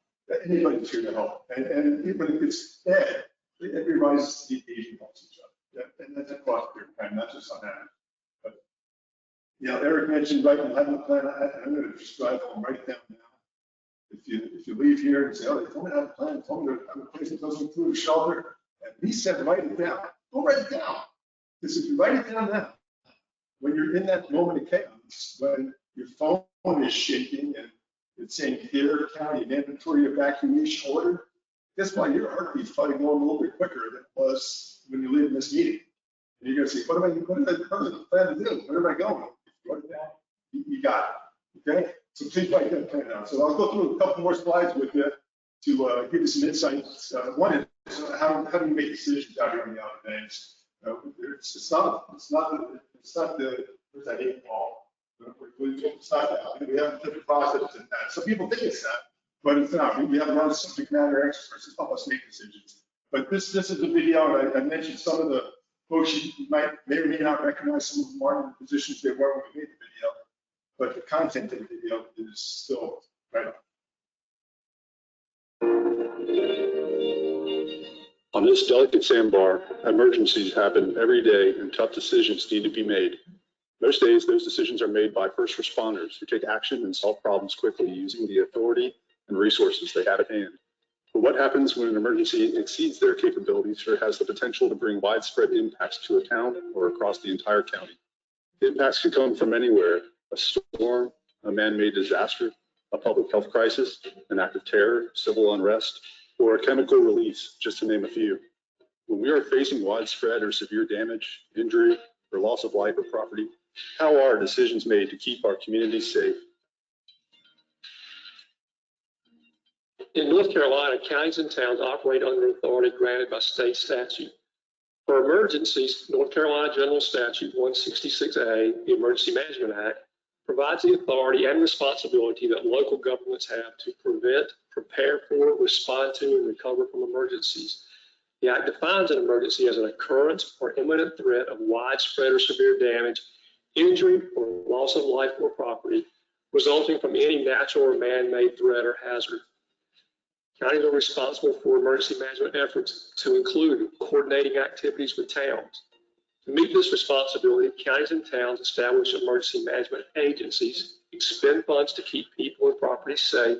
Anybody's here to help. And even if it's bad, everybody's the occasion helps each other. Yeah, and that's across their time, not just on that. But, Eric mentioned writing having a plan. I'm going to just drive home, write it down now. If you leave here and say, oh, they told me to have a plan, told me to have a place that doesn't include a shelter, and he said, write it down. Go write it down. Because if you write it down now, when you're in that moment of chaos, when your phone is shaking and it's saying here, county mandatory evacuation order, guess what? Your heartbeat's probably going a little bit quicker than it was when you leave this meeting. And you're going to say, what am I plan to do? Where am I going? Write it down. You got it. Okay? So please write that plan down. So I'll go through a couple more slides with you to give you some insights. One is how do you make decisions out here on the outer banks? It's not the, where's that 8 ball? It's not that. We have a different process than that. Some people think it's that, but it's not. We have a lot of subject matter experts that help us make decisions. But this is a video, and I mentioned some of the folks you may or may not recognize. Some of them are in the positions they were when we made the video, but the content of the video is still right. On this delicate sandbar, emergencies happen every day and tough decisions need to be made. Most days, those decisions are made by first responders who take action and solve problems quickly using the authority and resources they have at hand. But what happens when an emergency exceeds their capabilities or has the potential to bring widespread impacts to a town or across the entire county? The impacts can come from anywhere: a storm, a man-made disaster, a public health crisis, an act of terror, civil unrest, or a chemical release, just to name a few. When we are facing widespread or severe damage, injury, or loss of life or property, how are decisions made to keep our communities safe? In North Carolina, counties and towns operate under authority granted by state statute. For emergencies, North Carolina General Statute 166A, the Emergency Management Act, provides the authority and responsibility that local governments have to prevent, prepare for, respond to, and recover from emergencies. The Act defines an emergency as an occurrence or imminent threat of widespread or severe damage, injury, or loss of life or property resulting from any natural or man-made threat or hazard. Counties are responsible for emergency management efforts to include coordinating activities with towns. To meet this responsibility, counties and towns establish emergency management agencies, expend funds to keep people and property safe,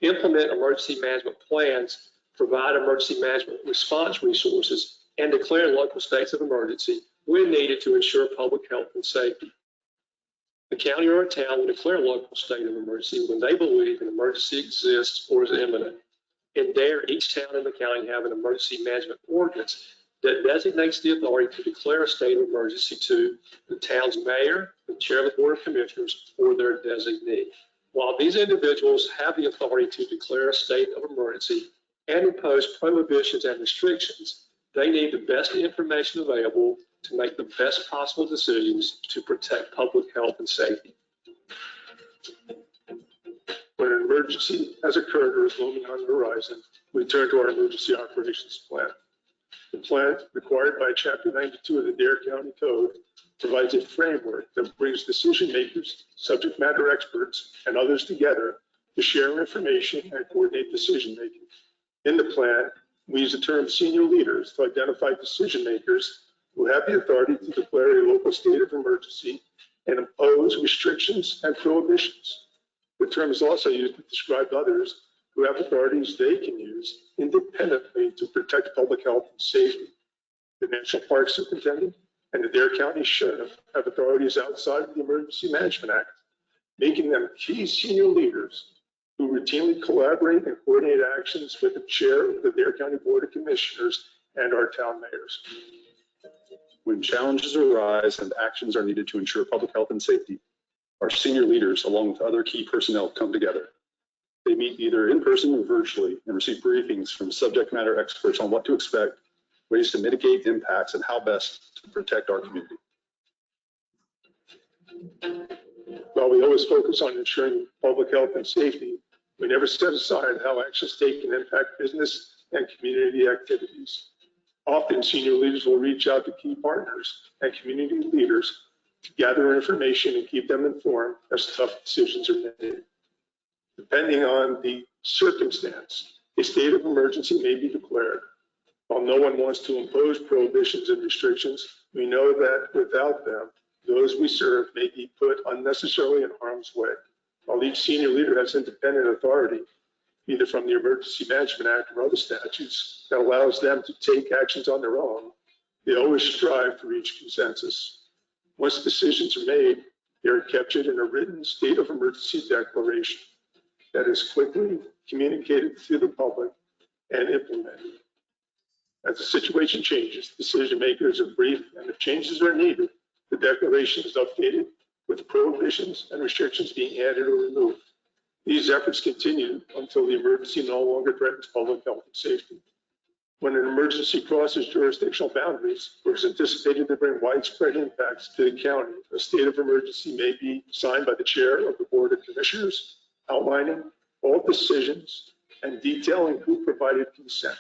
implement emergency management plans, provide emergency management response resources, and declare local states of emergency when needed to ensure public health and safety. The county or a town will declare a local state of emergency when they believe an emergency exists or is imminent. And there, each town in the county have an emergency management ordinance that designates the authority to declare a state of emergency to the town's mayor, the chair of the board of commissioners, or their designee. While these individuals have the authority to declare a state of emergency and impose prohibitions and restrictions, they need the best information available to make the best possible decisions to protect public health and safety. When an emergency has occurred or is looming on the horizon, we turn to our emergency operations plan. The plan, required by Chapter 92 of the Dare County Code, provides a framework that brings decision makers, subject matter experts, and others together to share information and coordinate decision making. In the plan, we use the term senior leaders to identify decision makers who have the authority to declare a local state of emergency and impose restrictions and prohibitions. The term is also used to describe others who have authorities they can use independently to protect public health and safety. The National Park Superintendent and the Dare County Sheriff have authorities outside of the Emergency Management Act, making them key senior leaders who routinely collaborate and coordinate actions with the chair of the Dare County Board of Commissioners and our town mayors. When challenges arise and actions are needed to ensure public health and safety, our senior leaders, along with other key personnel, come together. They meet either in person or virtually and receive briefings from subject matter experts on what to expect, ways to mitigate impacts, and how best to protect our community. While we always focus on ensuring public health and safety, we never set aside how actions taken impact business and community activities. Often, senior leaders will reach out to key partners and community leaders to gather information and keep them informed as tough decisions are made. Depending on the circumstance, a state of emergency may be declared. While no one wants to impose prohibitions and restrictions, we know that without them, those we serve may be put unnecessarily in harm's way. While each senior leader has independent authority, either from the Emergency Management Act or other statutes that allows them to take actions on their own, they always strive to reach consensus. Once decisions are made, they are captured in a written state of emergency declaration that is quickly communicated to the public and implemented. As the situation changes, decision makers are briefed, and if changes are needed, the declaration is updated with prohibitions and restrictions being added or removed. These efforts continue until the emergency no longer threatens public health and safety. When an emergency crosses jurisdictional boundaries or is anticipated to bring widespread impacts to the county, a state of emergency may be signed by the chair of the Board of Commissioners, outlining all decisions and detailing who provided consent.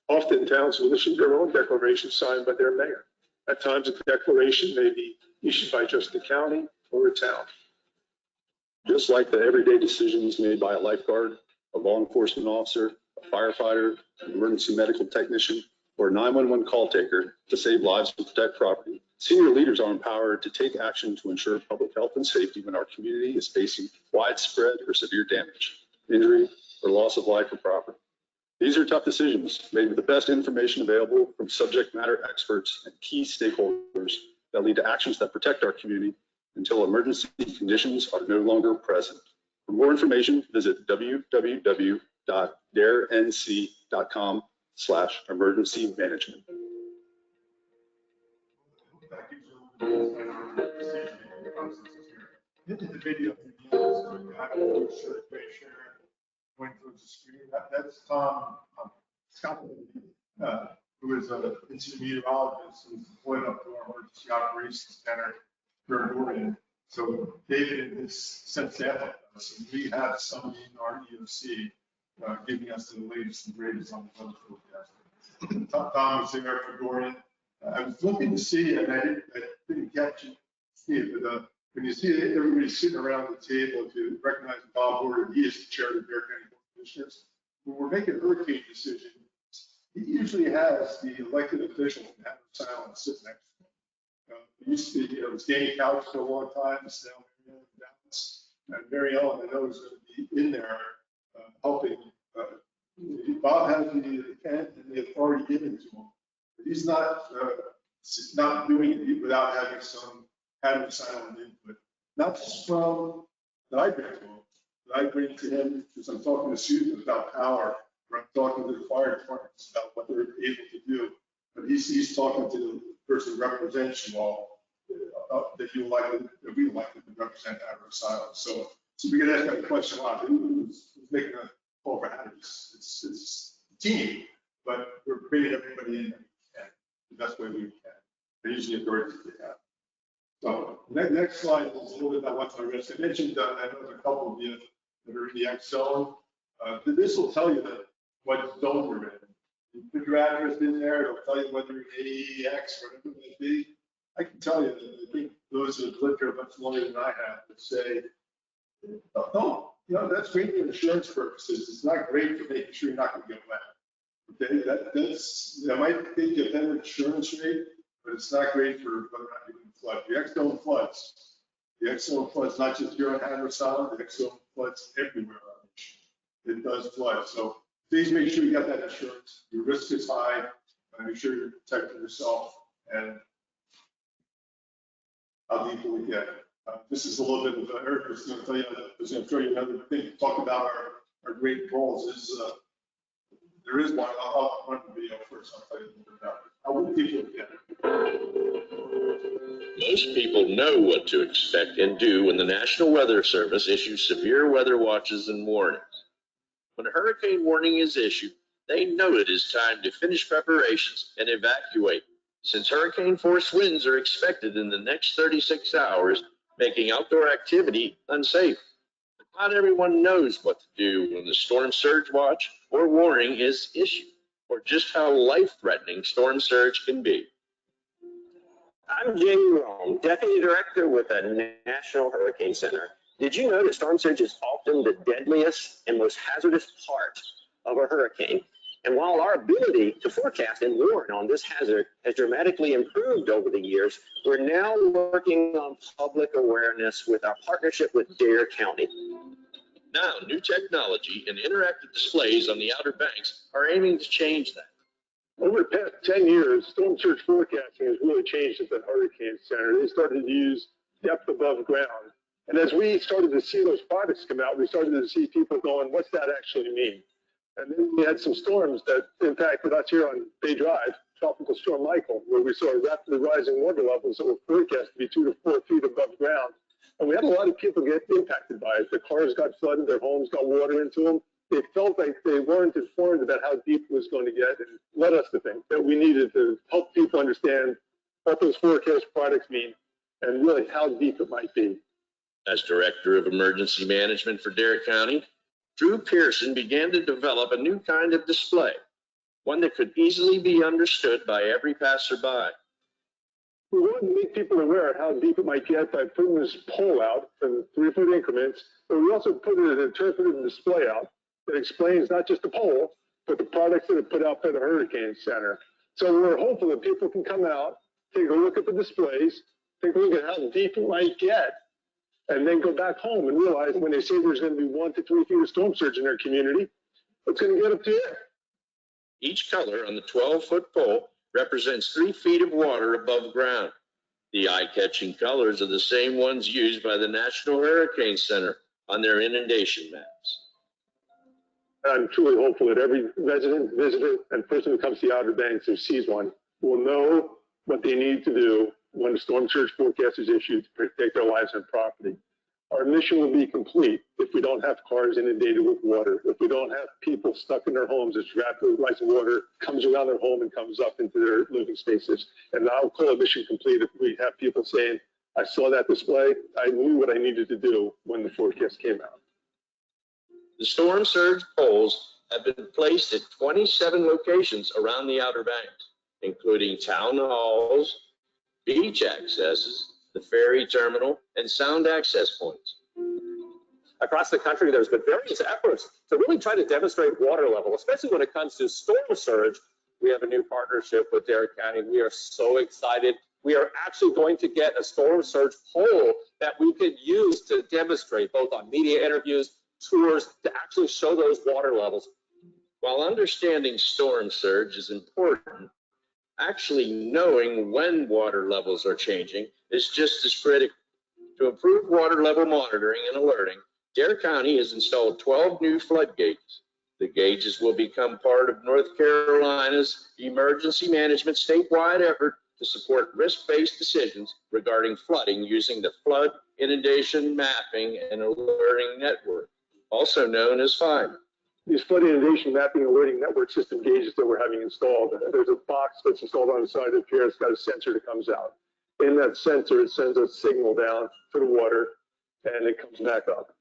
Often towns will issue their own declaration signed by their mayor. At times, a declaration may be issued by just the county or a town. Just like the everyday decisions made by a lifeguard, a law enforcement officer, a firefighter, an emergency medical technician, or a 911 call taker to save lives and protect property, senior leaders are empowered to take action to ensure public health and safety when our community is facing widespread or severe damage, injury, or loss of life or property. These are tough decisions made with the best information available from subject matter experts and key stakeholders that lead to actions that protect our community until emergency conditions are no longer present. For more information, visit www.darenc.com/emergency management. In the video, going towards the screen, that's Tom Scott, who is an incident meteorologist who's deployed up to our emergency operations center during Oregon. So David has sent that, so we have somebody in our EOC giving us the latest and greatest on the weather forecast. Tom was there for Dorian. I was looking to see, and I didn't catch it, see it, but when you see everybody sitting around the table, if you recognize Bob Horton, he is the chair of the Bear County Board of Commissioners. When we're making a hurricane decision, he usually has the elected official from Hatter Silent sit next to him. It used to be, it was Danny Couch for a long time, it's now Mary Ellen Dallas. And Mary Ellen, I know, is going to be in there helping. Bob has the intent and the authority given to him. But he's not doing it without having some Hatter Silent input. Not just from that I bring to him, that I bring to him because I'm talking to Susan about power, or I'm talking to the fire departments about what they're able to do. But he's talking to the person who represents you all, that you elected, that we elected to represent Hatter Silent. So we can ask that question a lot. Who's making a call for Hatter? It's a team, but we're bringing everybody in the best way we can. And usually authorities they have. So next slide is a little bit about what's on risk. I mentioned, I know there's a couple of you that are in the X zone. This will tell you that what zone you're in. You put your address in there, it'll tell you whether you're in AX, whatever it may be. I can tell you that I think those that have lived here much longer than I have would say, no, that's great for insurance purposes. It's not great for making sure you're not going to get wet. Okay, that might make you a better insurance rate, but it's not great for whether or not you're going to flood. The X zone floods. The X zone floods not just here on Hatter Silent, the X zone floods everywhere on the ocean. It does flood. So please make sure you got that insurance. Your risk is high. Make sure you're protecting yourself. And how deep will we get? This is a little bit of Eric was going to tell you. I was going to show you another thing to talk about our great goals. There is one. I'll run the video first. I'll tell you a little bit about it. How will people get it? Most people know what to expect and do when the National Weather Service issues severe weather watches and warnings. When a hurricane warning is issued, they know it is time to finish preparations and evacuate, since hurricane-force winds are expected in the next 36 hours, making outdoor activity unsafe. But not everyone knows what to do when the storm surge watch or warning is issued, or just how life-threatening storm surge can be. I'm Jamie Rome, Deputy Director with the National Hurricane Center. Did you know that storm surge is often the deadliest and most hazardous part of a hurricane? And while our ability to forecast and warn on this hazard has dramatically improved over the years, we're now working on public awareness with our partnership with Dare County. Now, new technology and interactive displays on the Outer Banks are aiming to change that. Over the past 10 years, storm surge forecasting has really changed at the Hurricane Center. They started to use depth above ground. And as we started to see those products come out, we started to see people going, what's that actually mean? And then we had some storms that impacted us here on Bay Drive, Tropical Storm Michael, where we saw rapidly rising water levels that were forecast to be 2 to 4 feet above ground. And we had a lot of people get impacted by it. Their cars got flooded, their homes got water into them. They felt like they weren't informed about how deep it was going to get, and led us to think that we needed to help people understand what those forecast products mean and really how deep it might be. As Director of Emergency Management for Dare County, Drew Pearson began to develop a new kind of display, one that could easily be understood by every passerby. We wanted to make people aware of how deep it might get by putting this pole out in 3-foot increments, but we also put an interpretive display out that explains not just the pole, but the products that are put out by the Hurricane Center. So we're hopeful that people can come out, take a look at the displays, take a look at how deep it might get, and then go back home and realize when they say there's going to be 1 to 3 feet of storm surge in their community, it's going to get up to there. Each color on the 12-foot pole represents 3 feet of water above ground. The eye-catching colors are the same ones used by the National Hurricane Center on their inundation maps. I'm truly hopeful that every resident, visitor, and person who comes to the Outer Banks or sees one will know what they need to do when a storm surge forecast is issued to protect their lives and property. Our mission will be complete if we don't have cars inundated with water, if we don't have people stuck in their homes as rapidly rising water comes around their home and comes up into their living spaces. And I'll call it mission complete if we have people saying, I saw that display. I knew what I needed to do when the forecast came out. The storm surge poles have been placed at 27 locations around the Outer Banks, including town halls, beach accesses, the ferry terminal, and sound access points. Across the country, there's been various efforts to really try to demonstrate water level, especially when it comes to storm surge. We have a new partnership with Dare County. We are so excited. We are actually going to get a storm surge pole that we could use to demonstrate both on media interviews, tours, to actually show those water levels. While understanding storm surge is important, actually knowing when water levels are changing is just as critical. To improve water level monitoring and alerting, Dare County has installed 12 new flood gauges. The gauges will become part of North Carolina's emergency management statewide effort to support risk-based decisions regarding flooding using the Flood Inundation Mapping and Alerting Network, also known as FIMA. These flood inundation mapping alerting network system gauges that we're having installed, there's a box that's installed on the side of the pier. It's got a sensor that comes out. In that sensor, it sends a signal down to the water and it comes back up.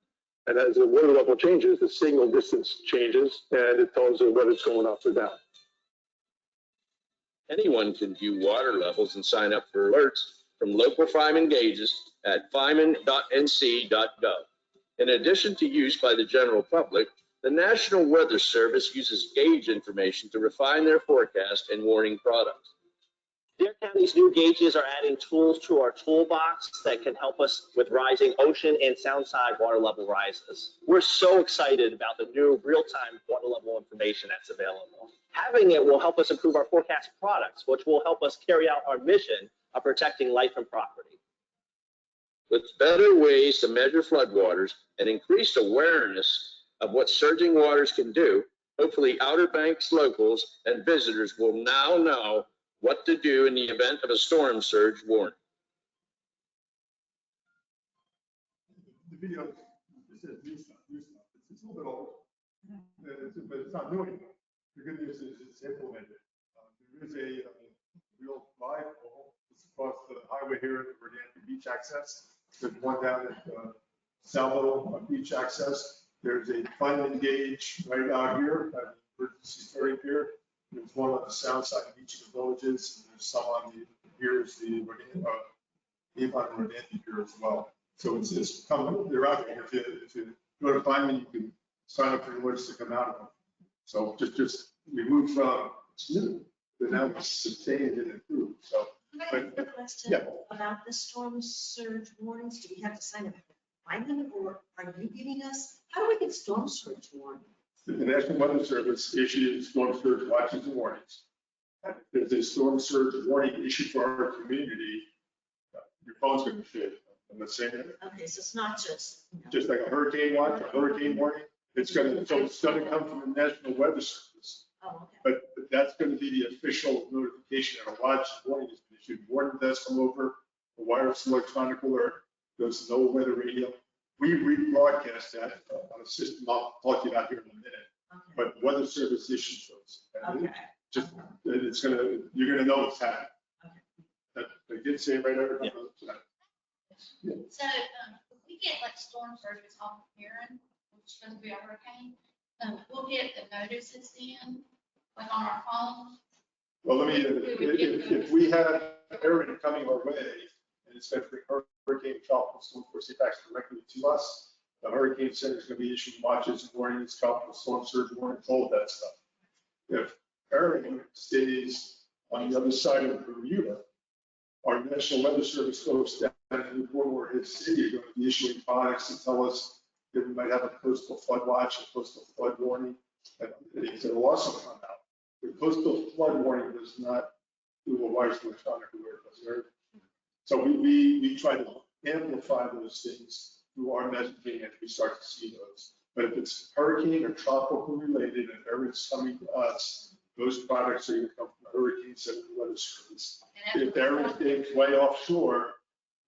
And as the water level changes, the signal distance changes and it tells you whether it's going up or down. Anyone can view water levels and sign up for alerts from local FIMA gauges at fiman.nc.gov. In addition to use by the general public, the National Weather Service uses gauge information to refine their forecast and warning products. Dare County's new gauges are adding tools to our toolbox that can help us with rising ocean and soundside water level rises. We're so excited about the new real-time water level information that's available. Having it will help us improve our forecast products, which will help us carry out our mission of protecting life and property. With better ways to measure floodwaters and increased awareness of what surging waters can do, hopefully Outer Banks locals and visitors will now know what to do in the event of a storm surge warning. The video, it says new stuff. It's a little bit old. But it's not new anymore. The good news is it's implemented. There is a real live pole. It's across the highway here at the Rodanthe beach access. There's one down at Salvo beach access. There's a funding gauge right out here at the emergency ferry pier. There's one on the south side of each of the villages. And there's some on the piers, the Rodanthe pier as well. So it's coming. They're out there. If you go to Fiman, you can sign up for alerts to come out of them. So just we moved from new to now it's sustained and improved. So. I have a question about the storm surge warnings. Do we have to sign up for Fiman, or are you giving us? How do we get storm surge warnings? The National Weather Service issues storm surge watches and warnings. If there's a storm surge warning issued for our community, your phone's going to fit. I'm not saying that. Okay, so it's not just. Just like a hurricane watch, a hurricane warning, it's going to come from the National Weather Service. Oh, okay. But that's going to be the official notification that a watch warning has been issued. Warning does come over, a wireless electronic alert, goes to no weather radio. We rebroadcast that on a system I'll talk to you about here in a minute. Okay. But the Weather Service issues those. And Okay. You're gonna know what's happening. Okay. They did say right over. Yeah. So, if we get like storm surges off of Heron, which is going to be a hurricane, we'll get the notices in, like on our phone. Well, let me, if we have Aaron coming our way, and it's going to bring hurricane tropical storm force impacts directly to us, the Hurricane Center is going to be issuing watches and warnings, tropical storm surge warnings, all of that stuff. If Aaron stays on the other side of Bermuda, our National Weather Service folks down in Newport or his city are going to be issuing products to tell us that we might have a coastal flood watch, a coastal flood warning, and it will also come out. The coastal flood warning does not do a wireless electronic alert. So we try to amplify those things through our messaging as we start to see those. But if it's hurricane or tropical related and everything's coming to us, those products are going to come from the Hurricane Center Weather Service. If everything's way offshore,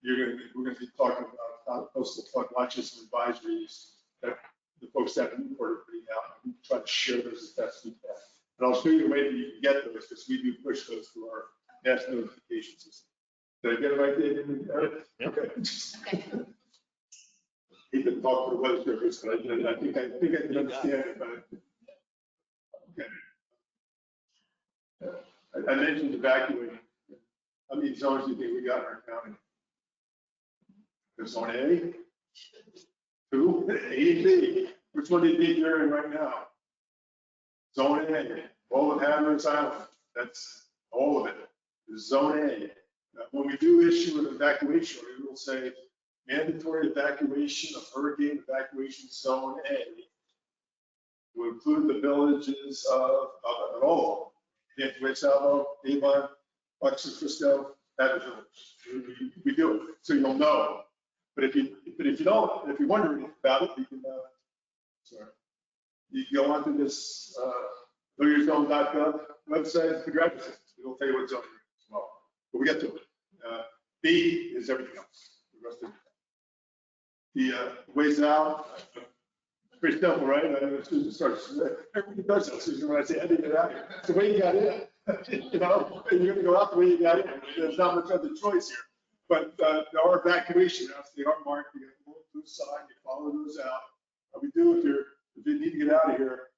we're going to be talking about coastal flood watches and advisories that the folks that Newport are putting out. And we try to share those as best we can. And I'll show you the way that you can get those, because we do push those through our national notification system. Did I get it right, David? Okay. Okay. He didn't talk to the weather service, but I did. I think I can understand it, but. Okay. I mentioned evacuating. How many zones do you think we got in our county? There's zone A, 2, A, and B. Which one do you think you're in right now? Zone A, all of Hatteras Island. That's all of it. Is zone A. Now, when we do issue an evacuation order, we will say mandatory evacuation of hurricane evacuation zone A to include the villages of all of them. Can't Salvo, Avon, Buxton, Frisco, that village. We do it, so you'll know. But if you don't, if you're wondering about it, you can, you go onto this, knowyourzone.gov website, the graduate system. It'll tell you what zone you're in as well. But we get to it. B is everything else. The rest of it. The ways out, pretty simple, right? I know Susan starts, everybody does that, Susan, when I say, I didn't get out here. It's the way you got in. You know, you're gonna go out the way you got in. There's not much other choice here. But our evacuation routes, they are marked. You got to move side, you follow those out. We do if you need to get out of here.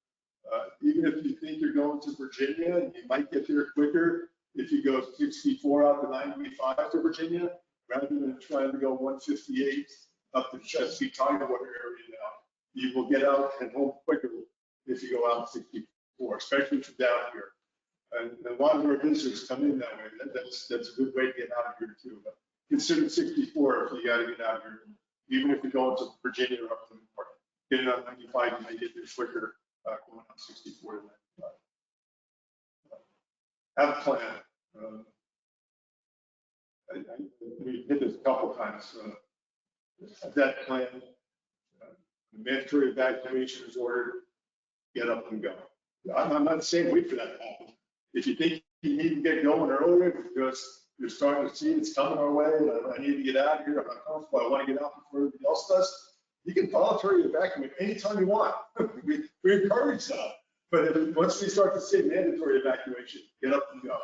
Even if you think you're going to Virginia, you might get there quicker if you go 64 out to 95 to Virginia, rather than trying to go 158 up to Chesapeake, Tidewater area now. You will get out and home quicker if you go out 64, especially from down here. And a lot of our visitors come in that way. That's a good way to get out of here too. But consider 64 if you got to get out of here. Even if you're going to Virginia or up to the north, getting on 95, you may get there quicker going on 64 to 95. Have a plan. We did this a couple of times. That plan, the mandatory evacuation is ordered, get up and go. I'm not saying wait for that to happen. If you think you need to get going earlier because you're starting to see it's coming our way, I need to get out of here, I'm not comfortable, I want to get out before everybody else does, you can voluntarily evacuate anytime you want. We encourage that. But once we start to say mandatory evacuation, get up and go.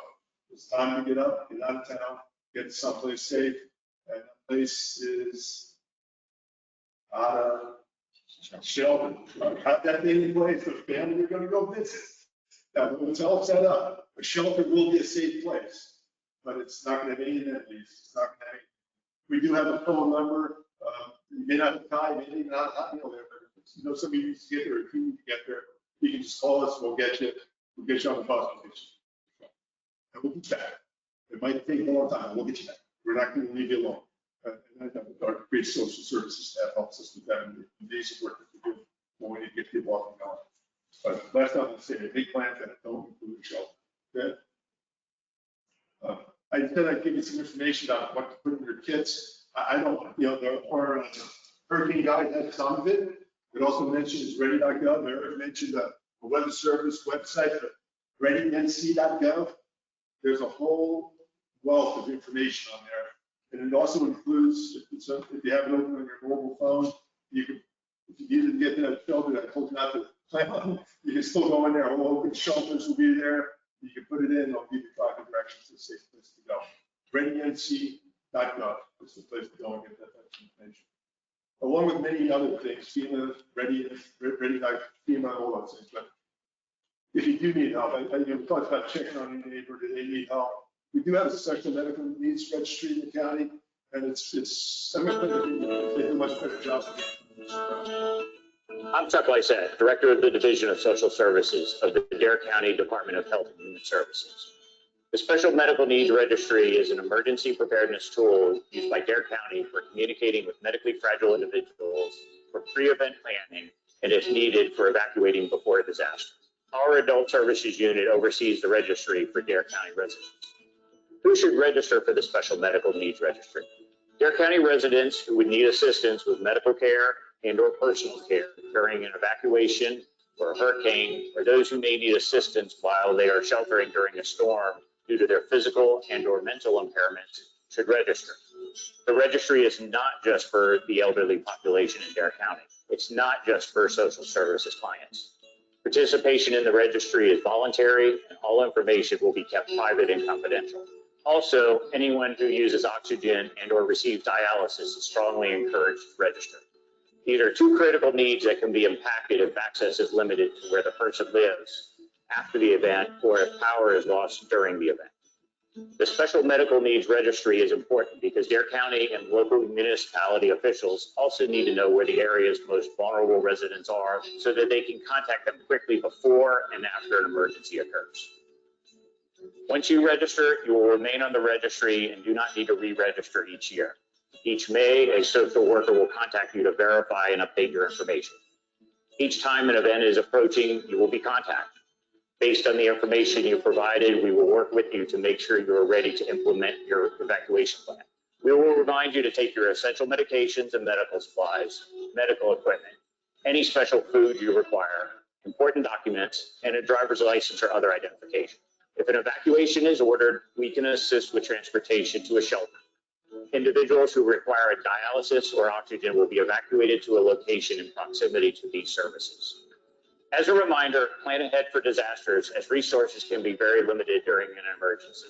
It's time to get up, get out of town, get someplace safe. And that place is out of shelter. Have that daily place, the family you're going to go visit. Now, the hotel set up. A shelter will be a safe place, but it's not going to have any amenities. It's not going to have any. We do have a phone number. You may not have time, you may not have, you know, somebody needs to get there, if you need to get there, you can just call us, we'll get you on the bus. And we'll be back. It might take a long time, we'll get you back. We're not going to leave you alone. And our great social services staff helps us with that, and the amazing work that we do when we need to get people off and going. But last time I say, big plans that don't include a shelter. Okay? I said I'd give you some information about what to put in your kits. I don't, there are hurricane guide has some of it. It also mentions ready.gov. Eric mentioned the weather service website, readync.gov. There's a whole wealth of information on there. And it also includes, if you have it open on your mobile phone, you can, if you needed to get that shelter that I told you not to plan on, you can still go in there. All open shelters will be there. You can put it in, it'll give you 5 directions to a safe place to go. readync.gov is the place to go and get that information. Along with many other things, FEMA, FEMA, all those things. But if you do need help, we talked about checking on your neighbor, do they need help? We do have a special medical needs registry in the county, and I'm going to do a much better job. I'm Chuck Lysette, Director of the Division of Social Services of the Dare County Department of Health and Human Services. The Special Medical Needs Registry is an emergency preparedness tool used by Dare County for communicating with medically fragile individuals for pre-event planning and if needed for evacuating before a disaster. Our Adult Services Unit oversees the registry for Dare County residents. Who should register for the Special Medical Needs Registry? Dare County residents who would need assistance with medical care and/or personal care during an evacuation or a hurricane, or those who may need assistance while they are sheltering during a storm due to their physical and/or mental impairments should register. The registry is not just for the elderly population in Dare County. It's not just for social services clients. Participation in the registry is voluntary, and all information will be kept private and confidential. Also, anyone who uses oxygen and or receives dialysis is strongly encouraged to register. These are two critical needs that can be impacted if access is limited to where the person lives after the event or if power is lost during the event. The Special Medical Needs Registry is important because Dare County and local municipality officials also need to know where the area's most vulnerable residents are so that they can contact them quickly before and after an emergency occurs. Once you register, you will remain on the registry and do not need to re-register each year. Each May, a social worker will contact you to verify and update your information. Each time an event is approaching, you will be contacted. Based on the information you provided, we will work with you to make sure you are ready to implement your evacuation plan. We will remind you to take your essential medications and medical supplies, medical equipment, any special food you require, important documents, and a driver's license or other identification. If an evacuation is ordered, we can assist with transportation to a shelter. Individuals who require a dialysis or oxygen will be evacuated to a location in proximity to these services. As a reminder, plan ahead for disasters as resources can be very limited during an emergency.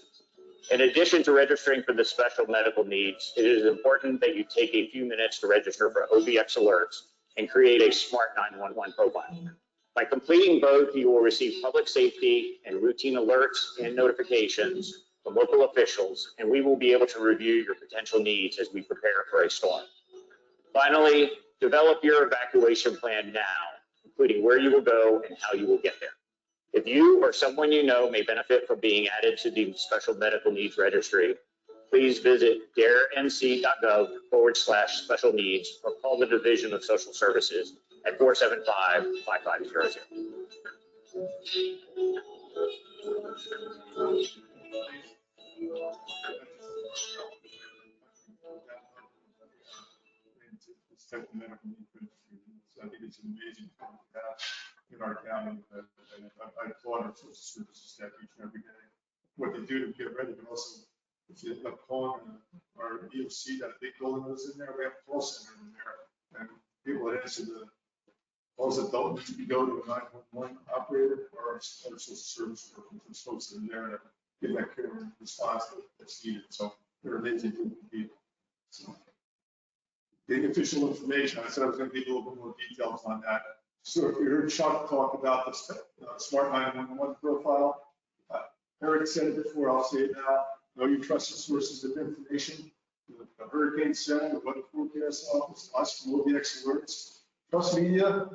In addition to registering for the special medical needs, it is important that you take a few minutes to register for OBX alerts and create a smart 911 profile. By completing both, you will receive public safety and routine alerts and notifications from local officials, and we will be able to review your potential needs as we prepare for a storm. Finally, develop your evacuation plan now, including where you will go and how you will get there. If you or someone you know may benefit from being added to the Special Medical Needs Registry, please visit darenc.gov/special needs or call the Division of Social Services at 475-5500. So I think it's amazing to have in our county. I applaud our social services staff each and every day. What they do to get ready, but also if you end up calling our EOC, that big building was in there, we have a call center in there. And people that answer the calls that don't need to go to a 911 operator or our social service workers, folks that are there to give that care and response that's needed. So they're amazing people. So, getting official information, I said I was going to give you a little bit more details on that. So if you heard Chuck talk about the Smart 911 profile, Eric said it before, I'll say it now. Know your trusted sources of information. The Hurricane Center, the Weather Forecast Office, us from OBX Alerts. Trust media,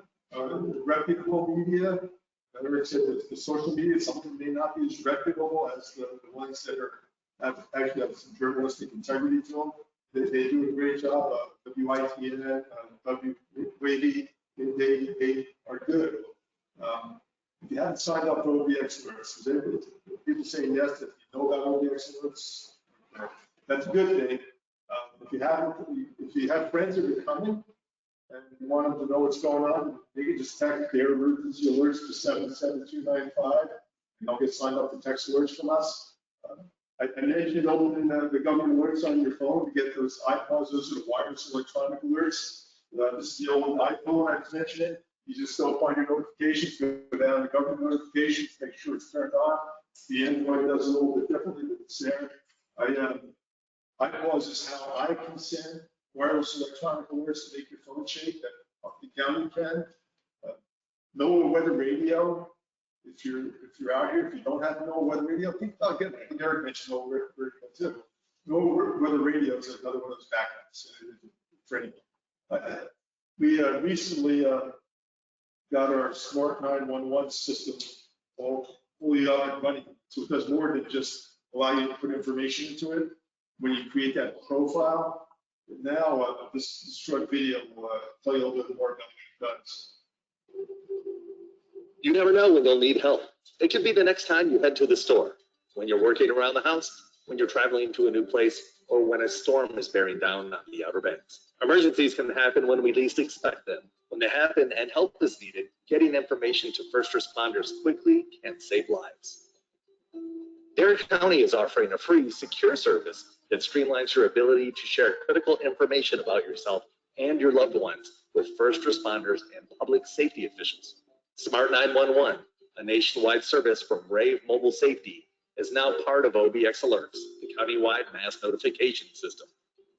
reputable media. Eric said that the social media, something may not be as reputable as the ones that actually have some journalistic integrity to them. They do a great job. WITN, WWAD, they are good. If you haven't signed up for OBX alerts, people saying yes, if you know about OBX alerts, that's a good thing. If you have friends that are coming and you want them to know what's going on, they can just text their emergency alerts to 77295, and they'll get signed up for text alerts from us. I mentioned opening the government alerts on your phone to get those iPods, those are the wireless electronic alerts. This is the old iPhone I was mentioning. You just don't find your notifications, go down to government notifications, make sure it's turned on. The Android does a little bit differently, but it's there. iPods is how I can send wireless electronic alerts to make your phone shake that the county can. NOAA weather radio. If you're out here, if you don't have NOAA weather radio, think about getting it. Eric mentioned NOAA weather radio too. NOAA weather radio is another one of those backups for anything. We recently got our Smart 911 system all fully up and running. So it does more than just allow you to put information into it. When you create that profile, now this short video will tell you a little bit more about what it does. You never know when they'll need help. It could be the next time you head to the store, when you're working around the house, when you're traveling to a new place, or when a storm is bearing down on the Outer Banks. Emergencies can happen when we least expect them. When they happen and help is needed, getting information to first responders quickly can save lives. Dare County is offering a free, secure service that streamlines your ability to share critical information about yourself and your loved ones with first responders and public safety officials. Smart 911, a nationwide service from Rave Mobile Safety, is now part of OBX Alerts, the countywide mass notification system.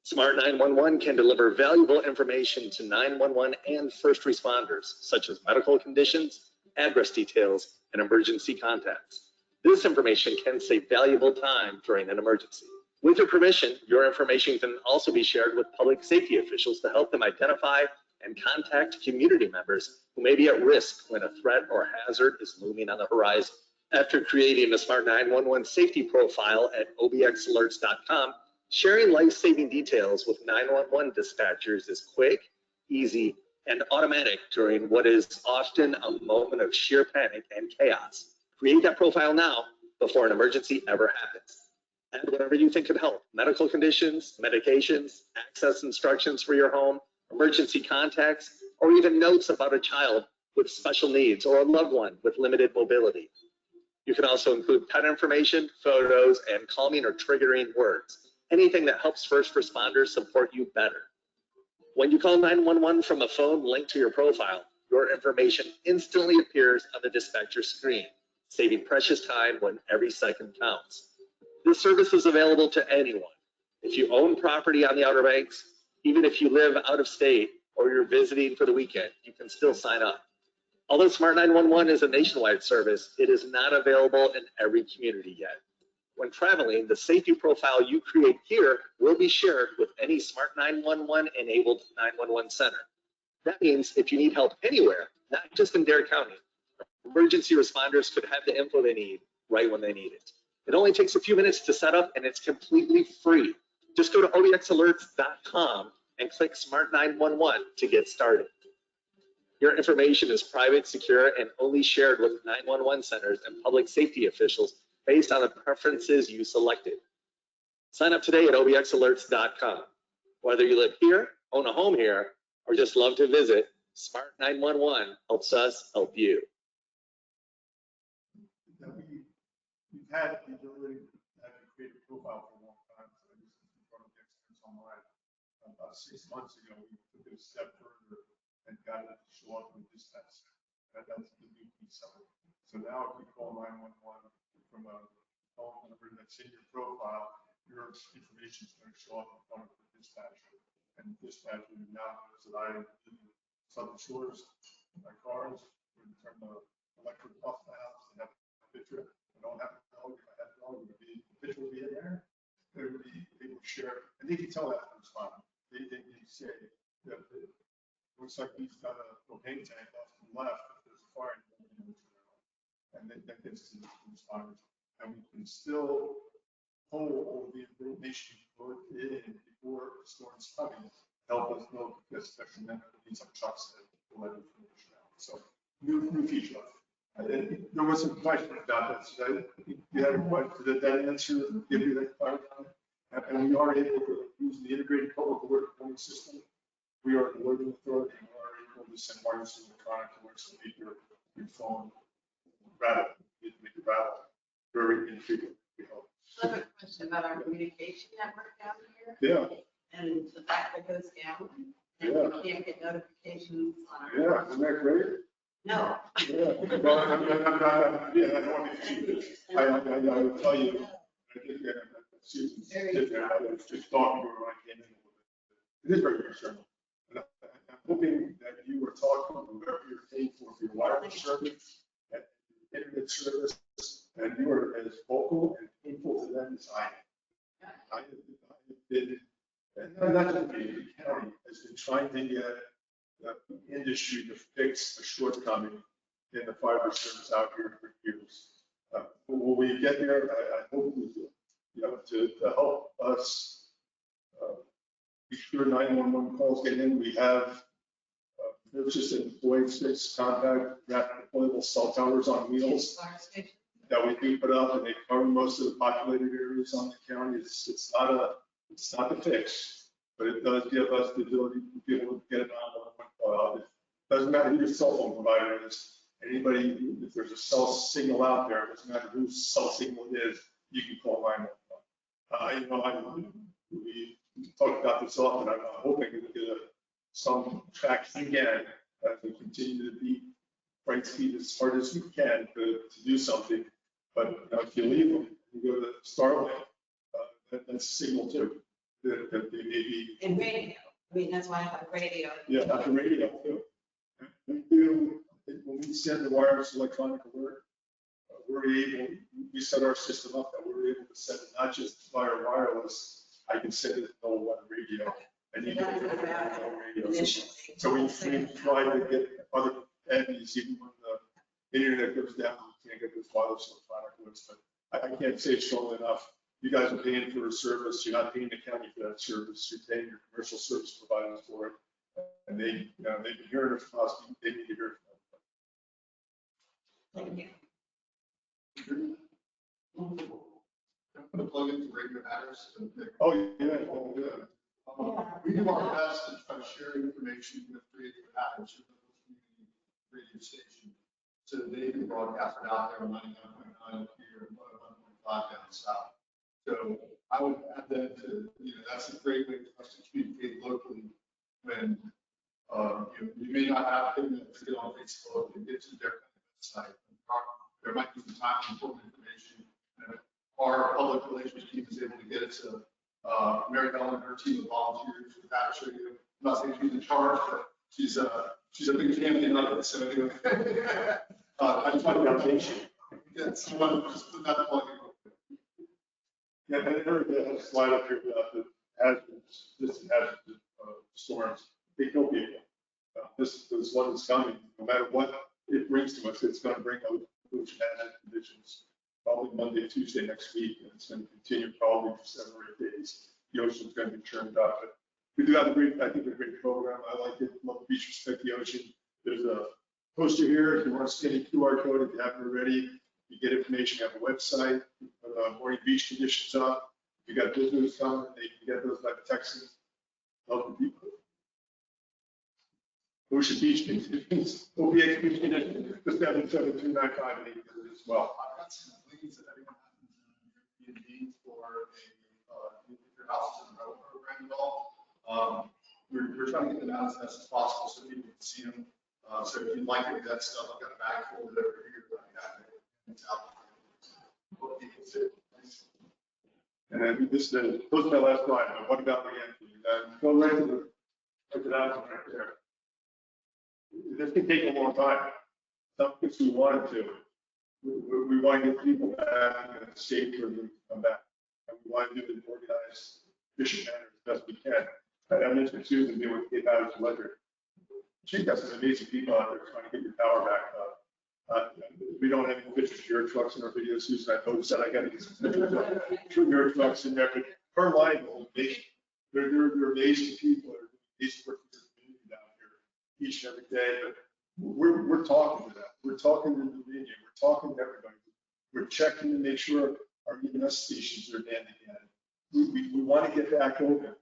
Smart 911 can deliver valuable information to 911 and first responders, such as medical conditions, address details, and emergency contacts. This information can save valuable time during an emergency. With your permission, your information can also be shared with public safety officials to help them identify and contact community members who may be at risk when a threat or hazard is looming on the horizon. After creating a Smart 911 safety profile at obxalerts.com, sharing life-saving details with 911 dispatchers is quick, easy, and automatic during what is often a moment of sheer panic and chaos. Create that profile now before an emergency ever happens. Add whatever you think could help: medical conditions, medications, access instructions for your home, emergency contacts, or even notes about a child with special needs or a loved one with limited mobility. You can also include pet information, photos, and calming or triggering words. Anything that helps first responders support you better. When you call 911 from a phone linked to your profile, your information instantly appears on the dispatcher screen, saving precious time when every second counts. This service is available to anyone. If you own property on the Outer Banks, even if you live out of state or you're visiting for the weekend, you can still sign up. Although Smart 911 is a nationwide service, it is not available in every community yet. When traveling, the safety profile you create here will be shared with any Smart 911 enabled 911 center. That means if you need help anywhere, not just in Dare County, emergency responders could have the info they need right when they need it. It only takes a few minutes to set up and it's completely free. Just go to obxalerts.com and click Smart 911 to get started. Your information is private, secure, and only shared with 911 centers and public safety officials based on the preferences you selected. Sign up today at obxalerts.com. Whether you live here, own a home here, or just love to visit, Smart 911 helps us help you. That we've had the ability to create a profile for a long time. So I just in front of the experts online. About 6 months ago, we took it a step further and got it to show up in the dispatch center. That's the new piece of it. So now if you call 911 from a phone number that's in your profile, your information is going to show up in front of the dispatcher. And the dispatcher now knows that I am in Southern Shores, my cars, we're going to turn the electric off the house and have a picture. I don't have a dog. If I had a dog, the picture would be in there. They would share, and they can tell that from responding. They say that it looks like he's got a propane tank off to the left. If there's a fire, and then that gets to the responders. And we can still hold all the information put in before the storm's coming, help us know, because especially then there needs some trucks that will let information out. So new feature. There was some question about this. You had a question. Did that answer give you that clarity? And we are able to use the integrated public alert reporting system. We are an alerting authority. We are able to send wireless electronic alerts to make your phone rattle. You make it rattle very infrequently. I have a question about our communication network down here. Yeah. And the fact that goes down. And Yeah. we can't get notifications on our. Yeah, isn't that great? No. Yeah. Well, I don't want to. I will tell you. I think Susan did that. I was just talking to her when I came in. It is very concerning. And I'm hoping that you were talking to whoever you're paying for your wireless service, and internet service, and you are as vocal and painful to them as I am. I have been, and not just me, the county has been trying to get the industry to fix a shortcoming in the fiber service out here for years. Will we get there? I hope we do. You know, to help us be sure 911 calls get in. We have purchased and deployed 6 compact rapid deployable cell towers on wheels that we do put up, and they cover most of the populated areas on the county. It's not a fix, but it does give us the ability to be able to get an 911 call out. It doesn't matter who your cell phone provider is. Anybody, if there's a cell signal out there, it doesn't matter whose cell signal it is, you can call 911. We talk about this often. I'm hoping to get some traction again as we continue to beat Brightspeed as hard as we can to do something. But if you leave them, you go to Starlink, that's a signal too, that they may be. And radio, I mean, that's why I have radio. Yeah, not the radio too. When we send the wireless electronic alert, we set our system up that we're able to send it not just via wireless, I can send it on one radio. And you can get it on radio. So we try to get other entities, even when the internet goes down, we can't get those wireless electronic alerts. But I can't say it strongly enough. You guys are paying for a service. You're not paying the county for that service. You're paying your commercial service providers for it. And they've been hearing it from us. They need to hear it from us. Thank you. I'm gonna plug into radio matters. Oh, yeah. We do our best to try to share information with radio matters, radio station, so that they can broadcast it out there on 99.9 up here and 101.5 down south. So I would add that to, that's a great way for us to communicate locally when, you may not have things to get on Facebook and get to their website. There might be some time important information. And our public relations team is able to get it to Mary Ellen and her team of volunteers with that. I'm not saying she's in charge, but she's a big champion of it. So anyway, I just want to foundation. Yes, I want to just put that plug in. Yeah, and Eric has a slide up here about the hazards, storms. They kill people. This one that's coming, no matter what it brings to us, it's going to bring out those bad conditions. Probably Monday, Tuesday next week, and it's going to continue probably for 7 or 8 days. The ocean's going to be churned up. But we do have a great program. I like it. Love the beach, respect the ocean. There's a poster here. If you want to scan a QR code, if you haven't already, you get information. You have a website. Morning beach conditions up. If you got visitors coming, they can get those by texting. Helping people. Ocean beach conditions. OPX beach conditions. Just 77295 as well. I've got some links that everyone has in Airbnb for your house and road program at all. We're trying to get them out as best as possible so people can see them. So if you'd like to do that stuff, I've got a bag full of it over here. It's out. What people see. And then this is my last slide. But what about the entry? Go right to the right there. This can take a long time. Some things we wanted to. We want to get people back in a state where they come back. And we want to do it in an organized, efficient manner as best we can. I mentioned Susan being with Cape Adams Electric. She's got some amazing people out there trying to get your power back up. We don't have any pictures of your trucks in our video, Susan. I noticed that. I got to get some pictures of your trucks in there. But her line will amazing. They're amazing people. They're amazing work for the community down here each and every day. But we're talking to them. We're talking to the media. We're talking to everybody. We're checking to make sure our EMS stations are manned again. We want to get back open.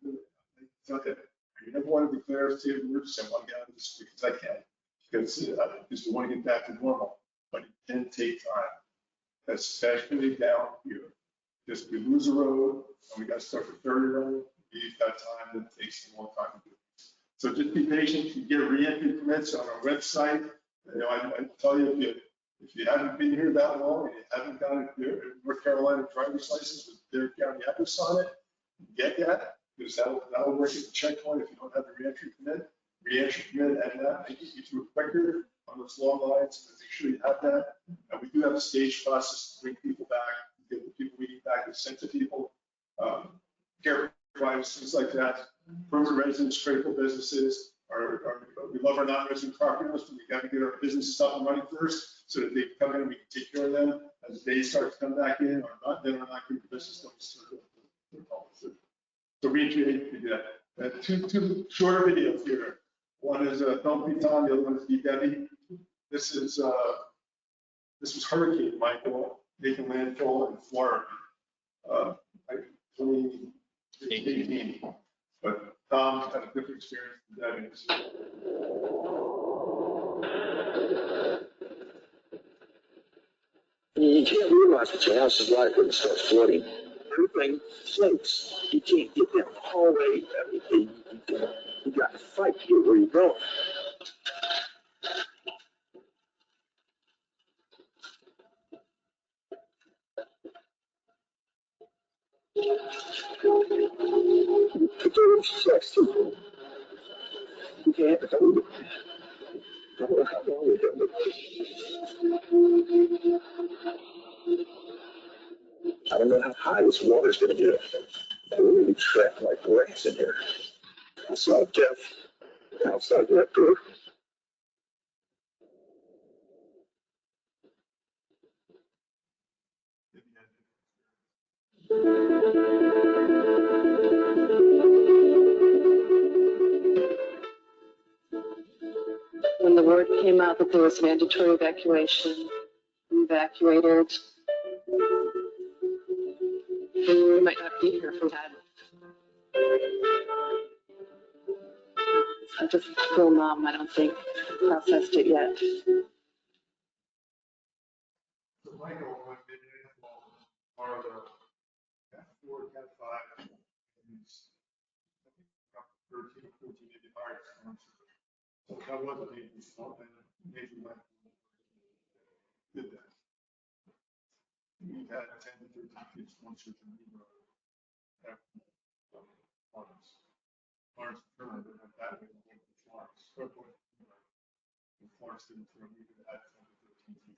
You never want to declare a state of emergency. I want to get out of this as quick as I can because we want to get back to normal. But it can take time, especially down here. Because we lose a road and we got to start the third road. We've got time that takes a long time to do. So just be patient. You get re-entry permits on our website. I tell you, if you haven't been here that long and you haven't got a North Carolina driver's license with their county address on it, get that. Because that'll work as a checkpoint if you don't have the re-entry permit. Re-entry permit and that may get you through quicker on those long lines. So make sure you have that. And we do have a stage process to bring people back, get the people we need back, to send to people, care providers, things like that. Permanent residents, critical businesses. We love our non-resident property owners, but we got to get our businesses up and running first so that they come in and we can take care of them as they start to come back in or not. Then our non-critical business don't serve. So we do that. Two shorter videos here. One is Don't Be Tom, the other one is Be Debbie. This was Hurricane Michael making landfall in Florida. 2018. But Tom had a different experience than Debbie. You can't realize what your house is like when it starts flooding. Everything floats. You can't get down the hallway. Everything. You got to fight to get where you're going. 36. You can't hold it. I don't know how long we do it. I don't know how high this water's gonna get. I really trapped like rats in here. I saw Jeff outside that door. When the word came out that there was mandatory evacuation, we evacuated. We might not be here if we hadn't. I just feel numb. I don't think processed it yet. So Michael, when they did it, or the Cat 4, Cat 5, and it's, I think, about 13, 14 maybe higher. So that wasn't a major storm, and major like did that. We had 10 to 13 feet once you can Florence turned and that way Florence. Florence didn't turn, we could add 10 to 13 feet.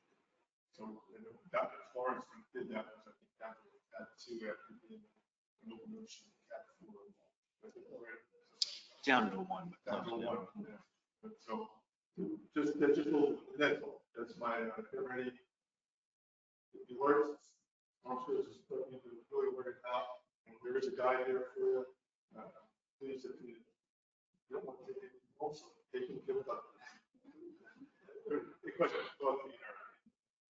So that Florence did that, I think that had two after being an open ocean Cat 4. Down to one. Down to one, yeah. But so that's just a little, that's my, get ready. If you learn, I'm sure this is putting you to really work it out. And there is a guide there for you. Please, if you don't want to take it, also take it, give it up. The question, well,